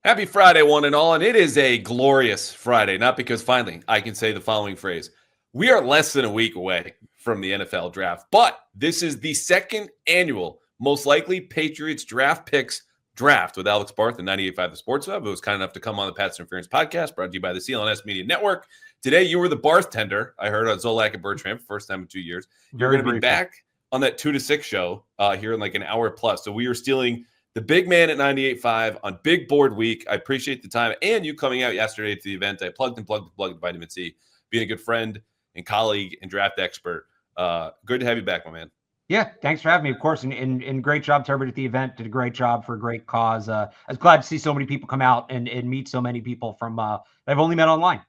Happy Friday, one and all, and it is a glorious Friday, not because finally I can say the following phrase. We are less than a week away from the NFL draft, but this is the second annual, most likely Patriots draft picks draft with Alex Barth and 98.5 The Sports Hub, who was kind enough to come on the Pats Interference podcast, brought to you by the CLNS Media Network. Today, you were the Barth tender, I heard, on Zolak and Bertram, first time in 2 years. You're going to be back on that 2 to 6 show here in like an hour plus. So we are stealing the big man at 98.5 on Big Board Week. I appreciate the time and you coming out yesterday to the event. I plugged Vitamin C, being a good friend and colleague and draft expert. Good to have you back, my man. Yeah, thanks for having me, of course. And great job to everybody at the event. Did a great job for a great cause. I was glad to see so many people come out and meet so many people from I've only met online.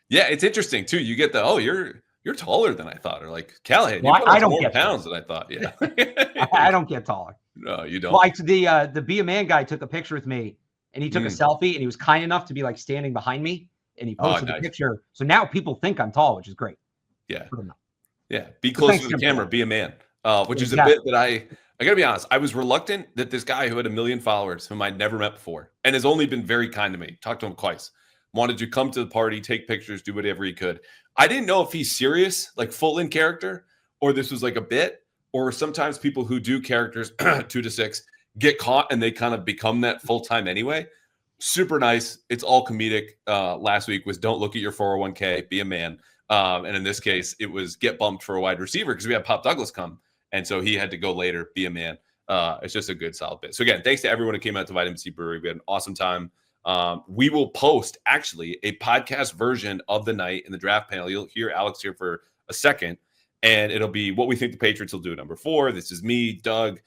Yeah, it's interesting too. You get the you're taller than I thought, or like Callahan. Well, I don't more get pounds than I thought. Yeah, I don't get taller. No, you don't. Well, the Be a Man guy took a picture with me, and he took a selfie, and he was kind enough to be like standing behind me, and he posted the picture. So now people think I'm tall, which is great. Yeah, yeah. Be closer to the camera. Be a man. Which is a bit that I got to be honest. I was reluctant that this guy who had 1 million followers, whom I'd never met before, and has only been very kind to me, talked to him twice, wanted to come to the party, take pictures, do whatever he could. I didn't know if he's serious, like full in character, or this was like a bit, or sometimes people who do characters 2 to 6 get caught and they kind of become that full time anyway. Super nice. It's all comedic. Last week was don't look at your 401k, be a man. And in this case, it was get bumped for a wide receiver because we had Pop Douglas come. And so he had to go later, be a man. It's just a good, solid bit. So again, thanks to everyone who came out to Vitamin C Brewery. We had an awesome time. We will post actually a podcast version of the night in the draft panel. You'll hear Alex here for a second, and it'll be what we think the Patriots will do. Number 4, this is me, Doug,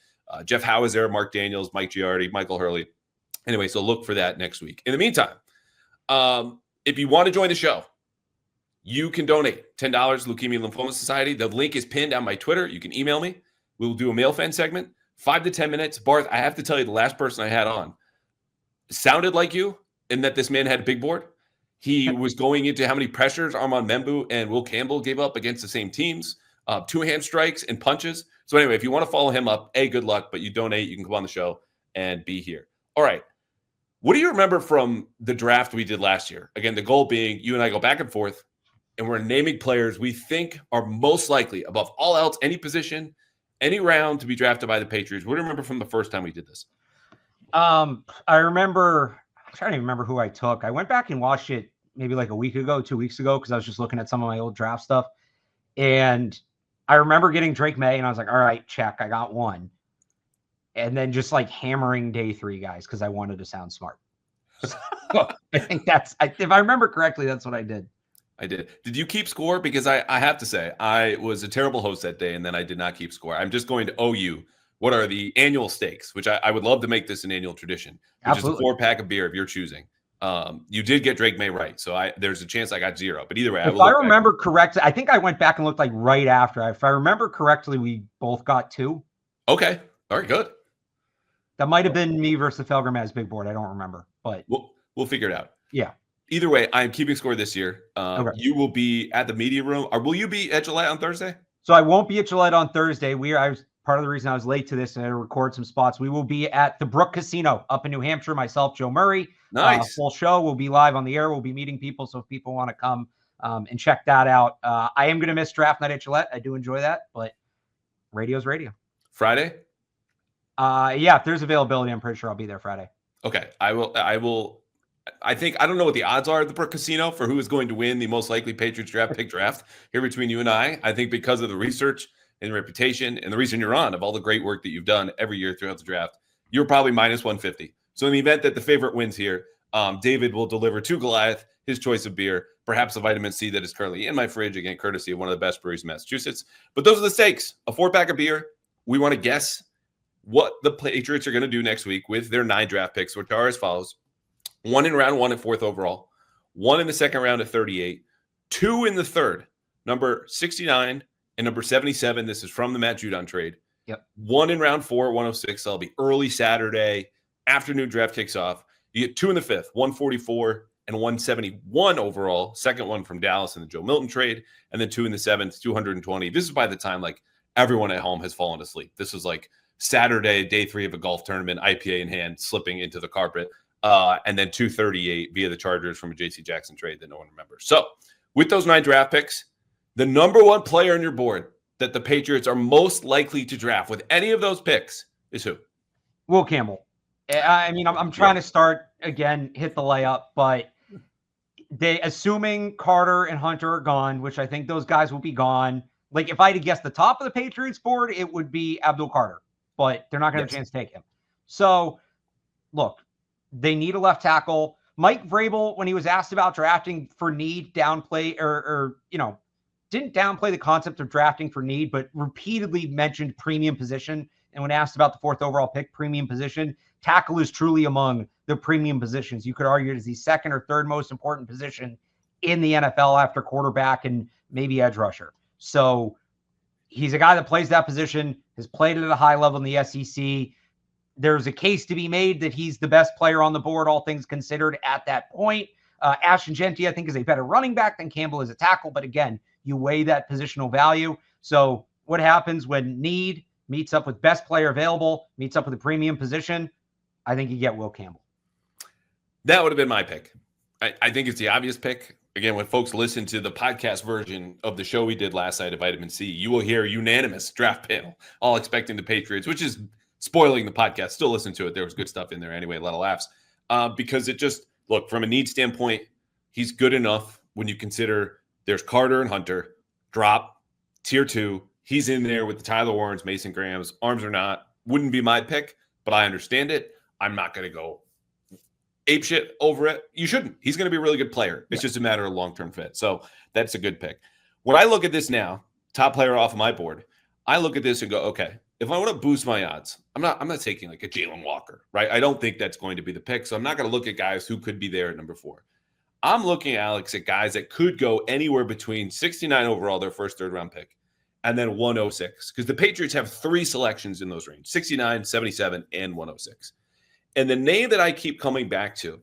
Jeff Howe is there, Mark Daniels, Mike Giardi, Michael Hurley. Anyway, so look for that next week. In the meantime, if you want to join the show, you can donate $10 Leukemia Lymphoma Society. The link is pinned on my Twitter. You can email me. We'll do a mail fan segment, 5 to 10 minutes. Barth, I have to tell you, the last person I had on sounded like you in that this man had a big board. He was going into how many pressures Armand Mbembou and Will Campbell gave up against the same teams, 2 hand strikes and punches. So anyway, if you want to follow him up, good luck, but you donate, you can come on the show and be here. All right. What do you remember from the draft we did last year? Again, the goal being you and I go back and forth, and we're naming players we think are most likely, above all else, any position, any round, to be drafted by the Patriots. What do you remember from the first time we did this? I remember, I'm trying to remember who I took. I went back and watched it maybe like a week ago, 2 weeks ago, because I was just looking at some of my old draft stuff. And I remember getting Drake May, and I was like, all right, check, I got one. And then just like hammering day 3 guys because I wanted to sound smart. So I think if I remember correctly, that's what I did. I did. Did you keep score? Because I have to say, I was a terrible host that day, and then I did not keep score. I'm just going to owe you what are the annual stakes, which I would love to make this an annual tradition, which Absolutely. is a 4-pack of beer if you're choosing. You did get Drake May right, so there's a chance I got 0. But either way, if I remember correctly, I think I went back and looked like right after. If I remember correctly, we both got 2. Okay. All right, good. That might have been me versus the Felger Maz big board. I don't remember, but we'll figure it out. Yeah. Either way, I'm keeping score this year. Okay. You will be at the media room, or will you be at Gillette on Thursday? So I won't be at Gillette on Thursday. I was part of the reason I was late to this, and I had to record some spots. We will be at the Brook Casino up in New Hampshire. Myself, Joe Murray. Nice. Full show. We'll be live on the air. We'll be meeting people. So if people want to come and check that out, I am going to miss draft night at Gillette. I do enjoy that, but radio's radio. Friday? Yeah, if there's availability, I'm pretty sure I'll be there Friday. Okay. I will. I don't know what the odds are at the Brook Casino for who is going to win the most likely Patriots draft pick draft here between you and I. I think because of the research and reputation and the reason you're on of all the great work that you've done every year throughout the draft, you're probably minus 150. So in the event that the favorite wins here, David will deliver to Goliath his choice of beer, perhaps a vitamin C that is currently in my fridge, again, courtesy of one of the best breweries in Massachusetts. But those are the stakes. A 4-pack of beer. We want to guess what the Patriots are going to do next week with their 9 draft picks, which are as follows. 1 in round 1 at 4th overall, 1 in the second round at 38, 2 in the third, number 69 and number 77. This is from the Matt Judon trade. Yep. 1 in round 4 at 106. That'll be early Saturday afternoon draft kicks off. You get 2 in the 5th, 144 and 171 overall. Second one from Dallas in the Joe Milton trade. And then 2 in the 7th, 220. This is by the time like everyone at home has fallen asleep. This is like Saturday, day 3 of a golf tournament, IPA in hand, slipping into the carpet. and then 238 via the Chargers from a J.C. Jackson trade that no one remembers. So with those 9 draft picks, the number one player on your board that the Patriots are most likely to draft with any of those picks is who? Will Campbell. I mean, I'm trying to start again, hit the layup, but assuming Carter and Hunter are gone, which I think those guys will be gone. Like if I had to guess the top of the Patriots board, it would be Abdul Carter, but they're not going to have a chance to take him. So look, they need a left tackle. Mike Vrabel, when he was asked about drafting for need, downplay or didn't downplay the concept of drafting for need, but repeatedly mentioned premium position. And when asked about the 4th overall pick, premium position, tackle is truly among the premium positions. You could argue it is the 2nd or 3rd most important position in the NFL after quarterback and maybe edge rusher. So he's a guy that plays that position, has played it at a high level in the SEC. There's a case to be made that he's the best player on the board, all things considered, at that point. Ashton Genty, I think, is a better running back than Campbell is a tackle. But again, you weigh that positional value. So what happens when need meets up with best player available, meets up with a premium position? I think you get Will Campbell. That would have been my pick. I think it's the obvious pick. Again, when folks listen to the podcast version of the show we did last night of Vitamin C, you will hear a unanimous draft panel, all expecting the Patriots, which is spoiling the podcast. Still listen to it. There was good stuff in there anyway, a lot of laughs. Because it just, look, from a need standpoint, he's good enough when you consider there's Carter and Hunter, drop, tier 2. He's in there with the Tyler Warrens, Mason Grahams, arms or not. Wouldn't be my pick, but I understand it. I'm not going to go ape shit over it. You shouldn't. He's going to be a really good player. It's just a matter of long-term fit. So that's a good pick. When I look at this now, top player off of my board, I look at this and go, okay, if I want to boost my odds, I'm not taking like a Jalen Walker, right? I don't think that's going to be the pick. So I'm not going to look at guys who could be there at number 4. I'm looking, Alex, at guys that could go anywhere between 69 overall, their first 3rd round pick, and then 106. Because the Patriots have 3 selections in those ranges, 69, 77, and 106. And the name that I keep coming back to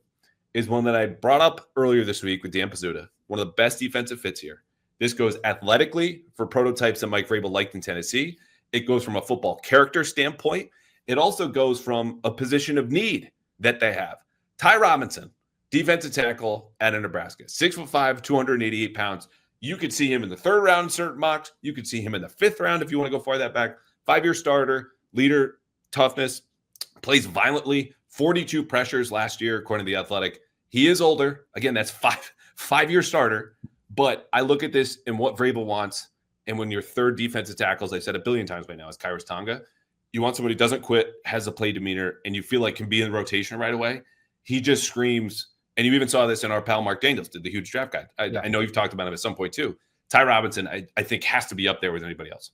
is one that I brought up earlier this week with Dan Pizzuta, one of the best defensive fits here. This goes athletically for prototypes that Mike Vrabel liked in Tennessee. It goes from a football character standpoint. It also goes from a position of need that they have. Ty Robinson, defensive tackle out of Nebraska, 6'5", 288 pounds. You could see him in the 3rd round in certain mocks. You could see him in the 5th round if you want to go far that back. 5-year starter, leader, toughness, plays violently, 42 pressures last year, according to The Athletic. He is older. Again, that's 5-year starter. But I look at this and what Vrabel wants. And when your 3rd defensive tackle, as I've said a billion times by now, is Kairos Tonga, you want somebody who doesn't quit, has a play demeanor, and you feel like can be in rotation right away. He just screams. And you even saw this in our pal Mark Daniels did the huge draft guide. I know you've talked about him at some point too. Ty Robinson, I think, has to be up there with anybody else.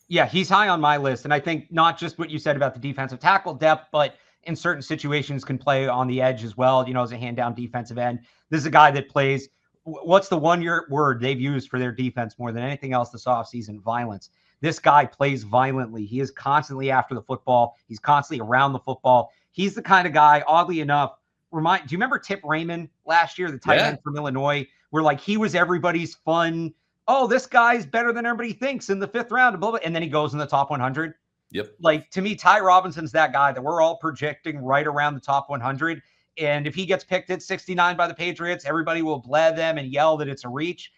Yeah, he's high on my list. And I think not just what you said about the defensive tackle depth, but in certain situations can play on the edge as well, as a hand-down defensive end. This is a guy that plays, what's the one-year word they've used for their defense more than anything else this offseason? Violence. This guy plays violently. He is constantly after the football. He's constantly around the football. He's the kind of guy, oddly enough, do you remember Tip Raymond last year, the tight end from Illinois, where like he was everybody's fun, oh, this guy's better than everybody thinks in the 5th round, blah, blah, and then he goes in the top 100. Yep. Like, to me, Ty Robinson's that guy that we're all projecting right around the top 100. And if he gets picked at 69 by the Patriots, everybody will blab them and yell that it's a reach.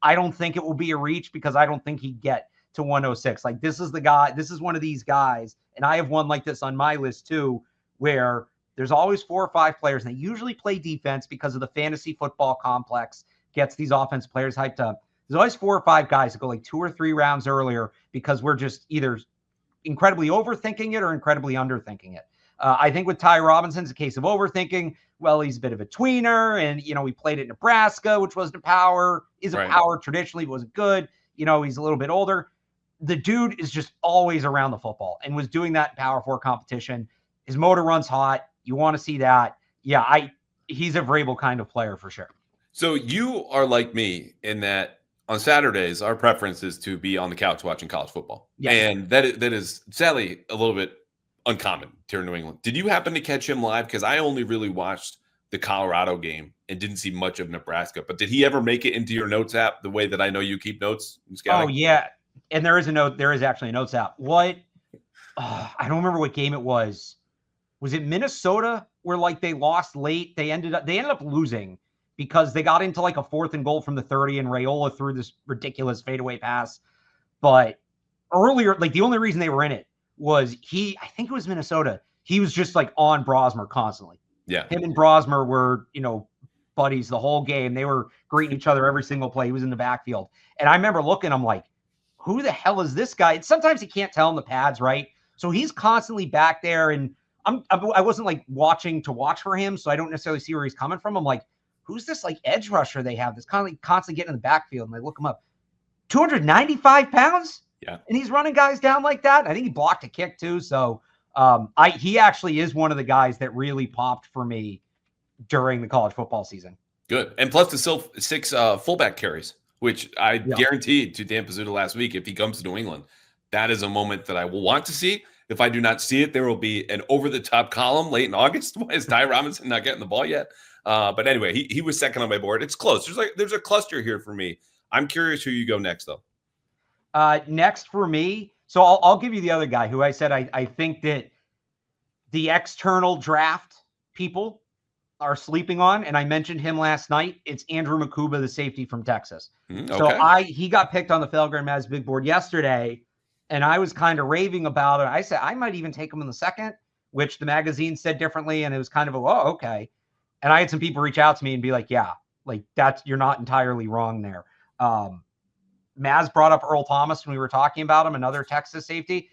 I don't think it will be a reach because I don't think he'd get to 106. Like, this is the guy. This is one of these guys. And I have one like this on my list too, where there's always 4 or 5 players, and they usually play defense because of the fantasy football complex gets these offense players hyped up. There's always 4 or 5 guys that go like 2 or 3 rounds earlier because we're just either incredibly overthinking it or incredibly underthinking it. I think with Ty Robinson, it's a case of overthinking. Well, he's a bit of a tweener, and, he played at Nebraska, which wasn't a power, is a power traditionally, wasn't good. He's a little bit older. The dude is just always around the football and was doing that in Power 4 competition. His motor runs hot. You want to see that. Yeah, he's a Vrabel kind of player for sure. So you are like me in that on Saturdays, our preference is to be on the couch watching college football. Yes. And that is sadly a little bit uncommon here in New England. Did you happen to catch him live? Because I only really watched the Colorado game and didn't see much of Nebraska. But did he ever make it into your notes app the way that I know you keep notes in scouting? Oh, yeah. And there is actually a notes app. I don't remember what game it was. was it Minnesota where like they lost late? They ended up losing because they got into like a 4th and goal from the 30 and Raiola threw this ridiculous fadeaway pass. But earlier, like the only reason they were in it was I think it was Minnesota. He was just like on Brosmer constantly. Yeah. Him and Brosmer were, buddies the whole game. They were greeting each other every single play. He was in the backfield. And I remember looking, I'm like, who the hell is this guy? And sometimes you can't tell in the pads, right? So he's constantly back there. And I wasn't like watching to watch for him. So I don't necessarily see where he's coming from. I'm like, who's this like edge rusher they have that's constantly getting in the backfield? And I look him up. 295 pounds? Yeah. And he's running guys down like that. I think he blocked a kick too. So he actually is one of the guys that really popped for me during the college football season. Good. And plus the 6 fullback carries, which I guaranteed to Dan Pizzuta last week if he comes to New England. That is a moment that I will want to see. If I do not see it, there will be an over-the-top column late in August. Why is Ty Robinson not getting the ball yet? But anyway, he was second on my board. It's close. There's a cluster here for me. I'm curious who you go next, though. Next for me, so I'll give you the other guy who I said I think that the external draft people are sleeping on, and I mentioned him last night. It's Andrew Mukuba, the safety from Texas. Okay. So he got picked on the Felger Mavs big board yesterday, and I was kind of raving about it. I said I might even take him in the second, which the magazine said differently, and it was kind of okay. And I had some people reach out to me and be like, yeah, like you're not entirely wrong there. Maz brought up Earl Thomas when we were talking about him, another Texas safety.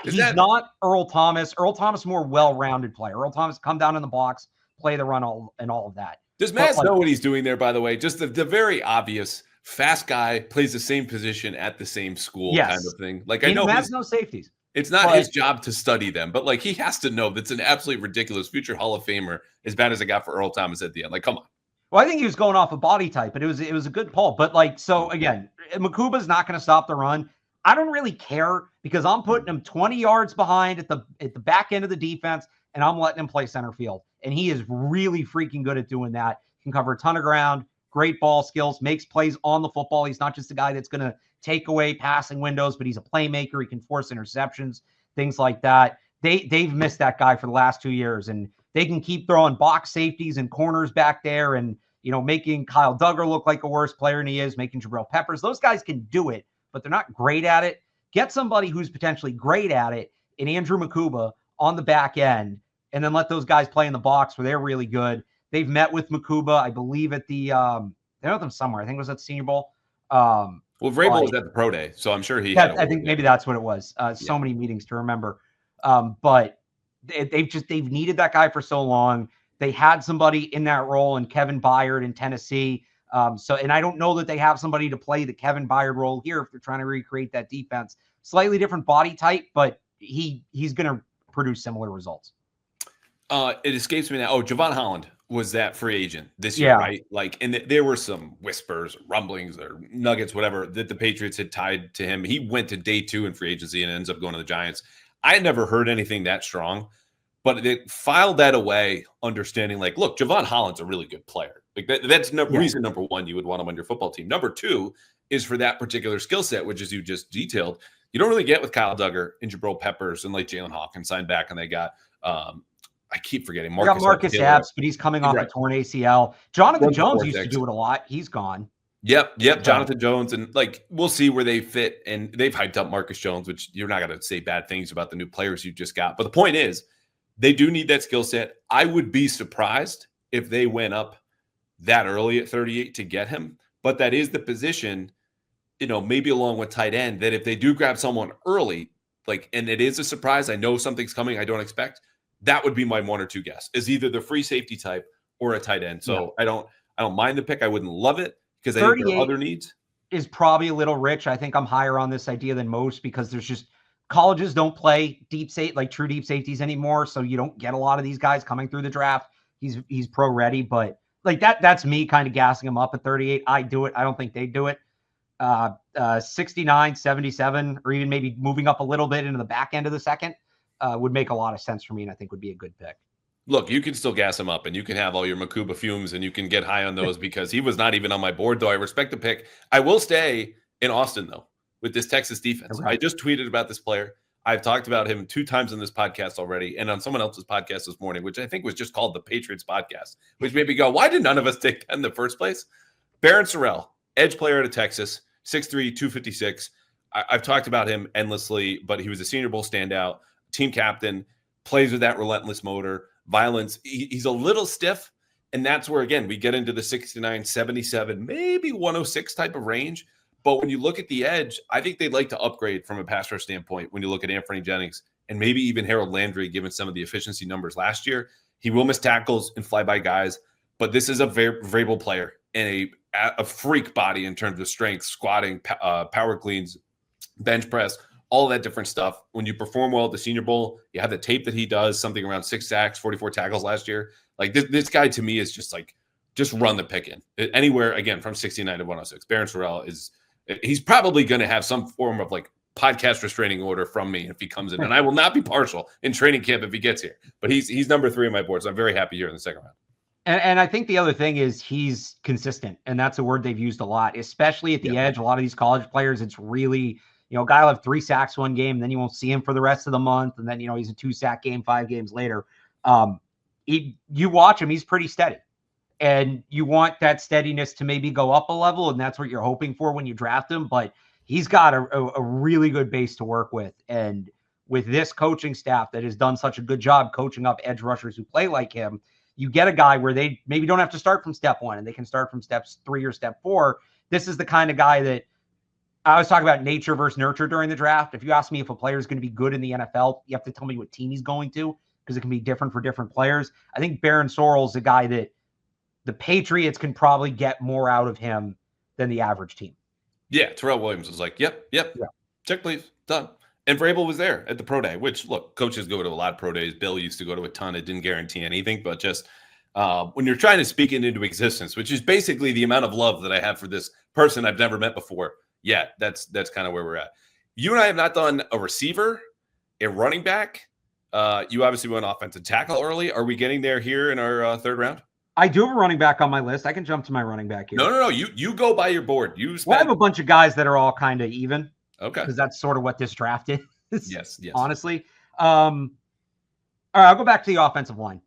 He's not Earl Thomas. Earl Thomas, more well-rounded player. Earl Thomas come down in the box, play the run, and all of that. Does Maz know what he's doing there, by the way? Just the very obvious fast guy plays the same position at the same school kind of thing. Like I know Maz knows safeties. It's not his job to study them, but like he has to know that's an absolutely ridiculous future Hall of Famer, as bad as it got for Earl Thomas at the end. Like, come on. Well, I think he was going off a body type, but it was a good pull. But like, so again, Mukuba's not going to stop the run. I don't really care because I'm putting him 20 yards behind at the back end of the defense, and I'm letting him play center field. And he is really freaking good at doing that. Can cover a ton of ground, great ball skills, makes plays on the football. He's not just a guy that's going to take away passing windows, but he's a playmaker. He can force interceptions, things like that. They've missed that guy for the last 2 years, and they can keep throwing box safeties and corners back there and, making Kyle Duggar look like a worse player than he is, making Jabril Peppers. Those guys can do it, but they're not great at it. Get somebody who's potentially great at it in Andrew Mukuba on the back end, and then let those guys play in the box where they're really good. They've met with Mukuba, I believe, at the they met them somewhere. I think it was at the Senior Bowl. Well, Vrabel was at the Pro Day, so I'm sure he had I think maybe that's what it was. So many meetings to remember. But they've needed that guy for so long. They had somebody in that role in Kevin Byard in Tennessee. And I don't know that they have somebody to play the Kevin Byard role here if they're trying to recreate that defense. Slightly different body type, but he's going to produce similar results. It escapes me now. Oh, Javon Holland was that free agent this year, right? Like, and there were some whispers, rumblings, or nuggets, whatever, that the Patriots had tied to him. He went to day 2 in free agency and ends up going to the Giants. I had never heard anything that strong, but they filed that away, understanding like, look, Javon Holland's a really good player. Like that's reason number 1 you would want him on your football team. Number 2 is for that particular skill set, which is you just detailed. You don't really get with Kyle Duggar and Jabril Peppers and like Jalon Hawkins signed back, and they got I keep forgetting Marcus Epps, but he's coming off a torn ACL. Jonathan Jones used to do it a lot. He's gone. Yep. Jonathan Jones, and like we'll see where they fit. And they've hyped up Marcus Jones, which you're not going to say bad things about the new players you just got. But the point is, they do need that skill set. I would be surprised if they went up that early at 38 to get him. But that is the position, maybe along with tight end, that if they do grab someone early, like, and it is a surprise, I know something's coming I don't expect, that would be my 1 or 2 guess, is either the free safety type or a tight end. So I don't mind the pick. I wouldn't love it because I think there are other needs. Is probably a little rich. I think I'm higher on this idea than most because there's just colleges don't play true deep safeties anymore. So you don't get a lot of these guys coming through the draft. He's pro ready, but like that's me kind of gassing him up at 38. I do it. I don't think they do it. 69, 77, or even maybe moving up a little bit into the back end of the second would make a lot of sense for me, and I think would be a good pick. Look, you can still gas him up, and you can have all your Mukuba fumes, and you can get high on those because he was not even on my board, though I respect the pick. I will stay in Austin, though, with this Texas defense. Okay. I just tweeted about this player. I've talked about him 2 times on this podcast already and on someone else's podcast this morning, which I think was just called the Patriots Podcast, which made me go, why did none of us take that in the first place? Barryn Sorrell, edge player out of Texas, 6'3", 256. I've talked about him endlessly, but he was a Senior Bowl standout, team captain, plays with that relentless motor, violence. He's a little stiff, and that's where, again, we get into the 69, 77, maybe 106 type of range. But when you look at the edge, I think they'd like to upgrade from a pass rush standpoint when you look at Anthony Jennings and maybe even Harold Landry, given some of the efficiency numbers last year. He will miss tackles and fly by guys, but this is a very variable player and a freak body in terms of strength, squatting, power cleans, bench press, all that different stuff. When you perform well at the Senior Bowl, you have the tape that he does, something around 6 sacks, 44 tackles last year. Like this guy to me is just run the pick in. Anywhere, again, from 69 to 106. Barryn Sorrell he's probably going to have some form of like podcast restraining order from me if he comes in. And I will not be partial in training camp if he gets here. But he's number 3 on my board, so I'm very happy here in the second round. And I think the other thing is he's consistent, and that's a word they've used a lot, especially at the edge. A lot of these college players, it's really, a guy will have 3 sacks one game, and then you won't see him for the rest of the month, and then, he's a 2-sack game 5 games later. You watch him, he's pretty steady. And you want that steadiness to maybe go up a level, and that's what you're hoping for when you draft him. But he's got a really good base to work with. And with this coaching staff that has done such a good job coaching up edge rushers who play like him, you get a guy where they maybe don't have to start from step 1 and they can start from steps 3 or step 4. This is the kind of guy that I was talking about nature versus nurture during the draft. If you ask me if a player is going to be good in the NFL, you have to tell me what team he's going to, because it can be different for different players. I think Barryn Sorrell is a guy that the Patriots can probably get more out of him than the average team. Yeah, Terrell Williams was like, yep. Check, please. Done. And Vrabel was there at the pro day, which, look, coaches go to a lot of pro days. Bill used to go to a ton. It didn't guarantee anything, but just when you're trying to speak it into existence, which is basically the amount of love that I have for this person I've never met before. Yeah, that's kind of where we're at. You and I have not done a receiver, a running back. You obviously went offensive tackle early. Are we getting there here in our third round? I do have a running back on my list. I can jump to my running back here. No. You go by your board. I have a bunch of guys that are all kind of even. Okay. Because that's sort of what this draft is. Yes. Honestly. All right, I'll go back to the offensive line.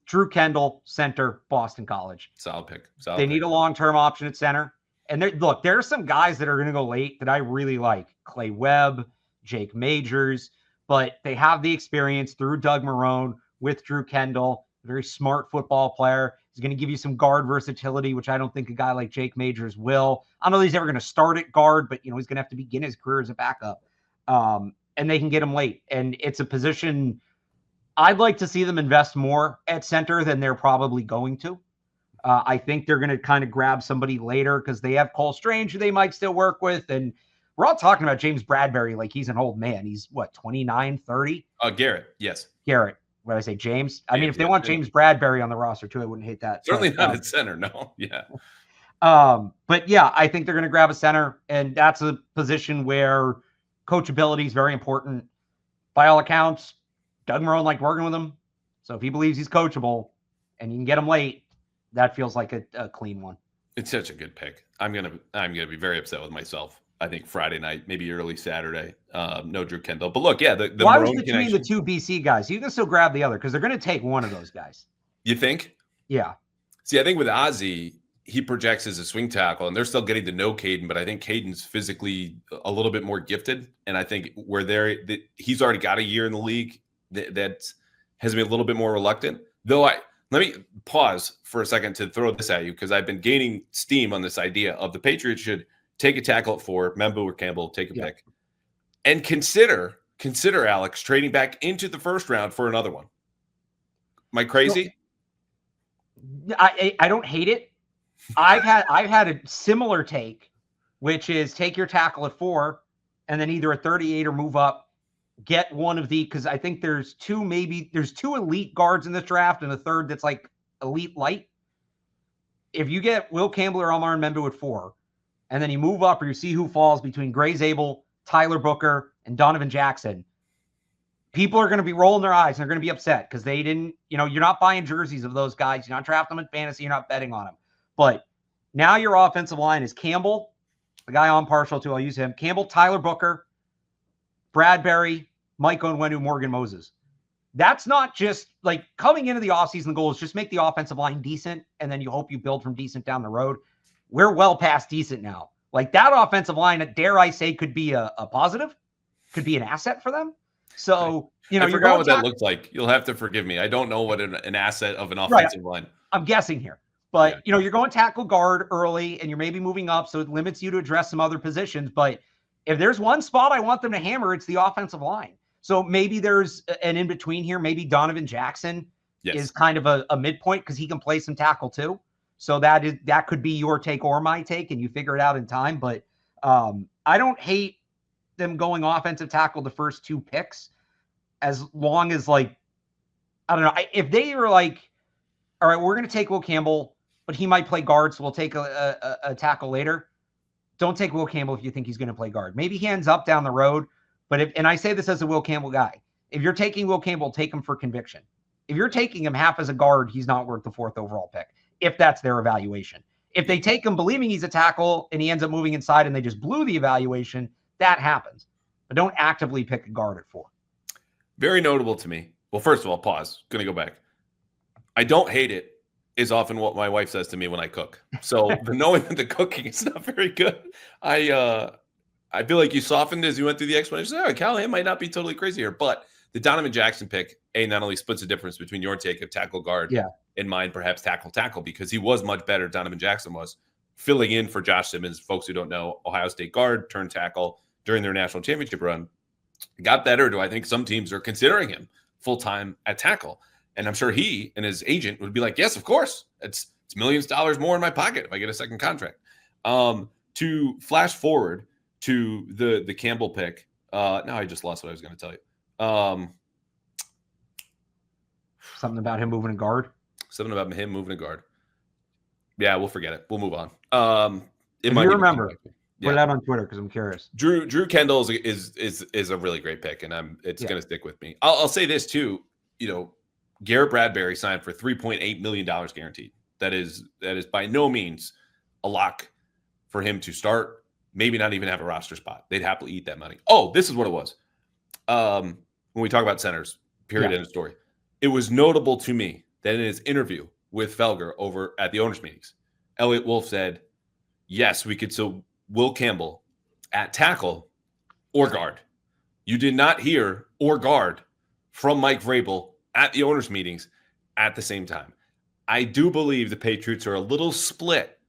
Drew Kendall, center, Boston College. Solid pick. They need a long-term option at center. And there are some guys that are going to go late that I really like. Clay Webb, Jake Majors. But they have the experience through Doug Marrone with Drew Kendall. Very smart football player. He's going to give you some guard versatility, which I don't think a guy like Jake Majors will. I don't know that he's ever going to start at guard, but he's going to have to begin his career as a backup. And they can get him late. And it's a position I'd like to see them invest more at center than they're probably going to. I think they're going to kind of grab somebody later because they have Cole Strange who they might still work with. And we're all talking about James Bradberry like he's an old man. He's what, 29, 30? Garrett, yes. Garrett. What did I say, James? I mean, if they want James Bradberry on the roster too, I wouldn't hate that. Certainly not at center, no. Yeah. But yeah, I think they're going to grab a center, and that's a position where coachability is very important. By all accounts, Doug Marrone liked working with him. So if he believes he's coachable and you can get him late, that feels like a clean one. It's such a good pick. I'm gonna be very upset with myself. I think Friday night, maybe early Saturday. No Drew Kendall. But look, yeah, the why Marrone was between connection. The two BC guys? You can still grab the other because they're going to take one of those guys. You think? Yeah. See, I think with Ozzie, he projects as a swing tackle, and they're still getting to know Caden, but I think Caden's physically a little bit more gifted. And I think he's already got a year in the league that has me a little bit more reluctant. Though let me pause for a second to throw this at you because I've been gaining steam on this idea of the Patriots should take a tackle at 4, Mbembou or Campbell, take a pick. And consider, Alex, trading back into the first round for another one. Am I crazy? I don't hate it. I've had a similar take, which is take your tackle at 4 and then either a 38 or move up, get one of because I think there's 2 elite guards in this draft and a third that's like elite light. If you get Will Campbell or Omar Mbembou at 4, and then you move up or you see who falls between Gray Zabel, Tyler Booker, and Donovan Jackson, people are going to be rolling their eyes and they're going to be upset because they didn't, you're not buying jerseys of those guys. You're not drafting them in fantasy. You're not betting on them. But now your offensive line is Campbell, the guy I'm partial to, I'll use him. Campbell, Tyler Booker, Bradberry, Mike Onwenu, Morgan Moses. That's not just like coming into the offseason, the goal is just make the offensive line decent, and then you hope you build from decent down the road. We're well past decent now. Like that offensive line, dare I say, could be a positive, could be an asset for them. So, I forgot what that looks like. You'll have to forgive me. I don't know what an asset of an offensive line. I'm guessing here. But, you're going tackle guard early, and you're maybe moving up, so it limits you to address some other positions. But if there's one spot I want them to hammer, it's the offensive line. So maybe there's an in-between here. Maybe Donovan Jackson is kind of a midpoint because he can play some tackle too. So that could be your take or my take, and you figure it out in time. But I don't hate them going offensive tackle the first 2 picks, as long as, like, I don't know. If they were like, all right, we're going to take Will Campbell, but he might play guard, so we'll take a tackle later. Don't take Will Campbell if you think he's going to play guard. Maybe he ends up down the road. But and I say this as a Will Campbell guy, if you're taking Will Campbell, take him for conviction. If you're taking him half as a guard, he's not worth the 4th overall pick, if that's their evaluation. If they take him believing he's a tackle and he ends up moving inside and they just blew the evaluation, that happens. But don't actively pick a guard at 4. Very notable to me. Well, first of all, pause. Going to go back. I don't hate it is often what my wife says to me when I cook. So knowing that the cooking is not very good, I feel like you softened as you went through the explanation. Oh, Callahan might not be totally crazy here, but the Donovan Jackson pick, not only splits the difference between your take of tackle guard and mine, perhaps tackle, because he was much better, Donovan Jackson was, filling in for Josh Simmons. Folks who don't know, Ohio State guard turned tackle during their national championship run. Got better to, I think some teams are considering him full-time at tackle. And I'm sure he and his agent would be like, yes, of course. It's millions of dollars more in my pocket if I get a second contract. To flash forward to the Campbell pick. Now I just lost what I was going to tell you. Something about him moving a guard. Something about him moving a guard. Yeah, we'll forget it. We'll move on. If you remember, put it out on Twitter because I'm curious. Drew Kendall is a really great pick, and it's going to stick with me. I'll say this too. Garrett Bradbury signed for $3.8 million guaranteed. That is by no means a lock for him to start. Maybe not even have a roster spot. They'd happily eat that money. Oh, this is what it was. When we talk about centers, period, end of story. It was notable to me that in his interview with Felger over at the owners' meetings, Elliott Wolf said, yes, we could sell Will Campbell at tackle or guard. You did not hear or guard from Mike Vrabel at the owners' meetings at the same time. I do believe the Patriots are a little split,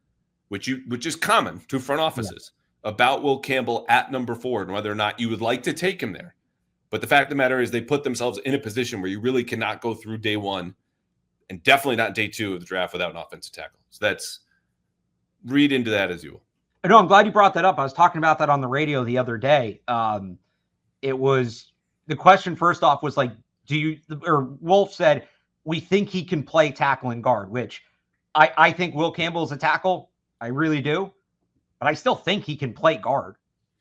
which is common to front offices, about Will Campbell at number 4 and whether or not you would like to take him there. But the fact of the matter is they put themselves in a position where you really cannot go through day 1 and definitely not day 2 of the draft without an offensive tackle. So that's read into that as you will. No, I'm glad you brought that up. I was talking about that on the radio the other day. It was the question first off was like, Wolf said, we think he can play tackle and guard, which I think Will Campbell is a tackle. I really do. But I still think he can play guard.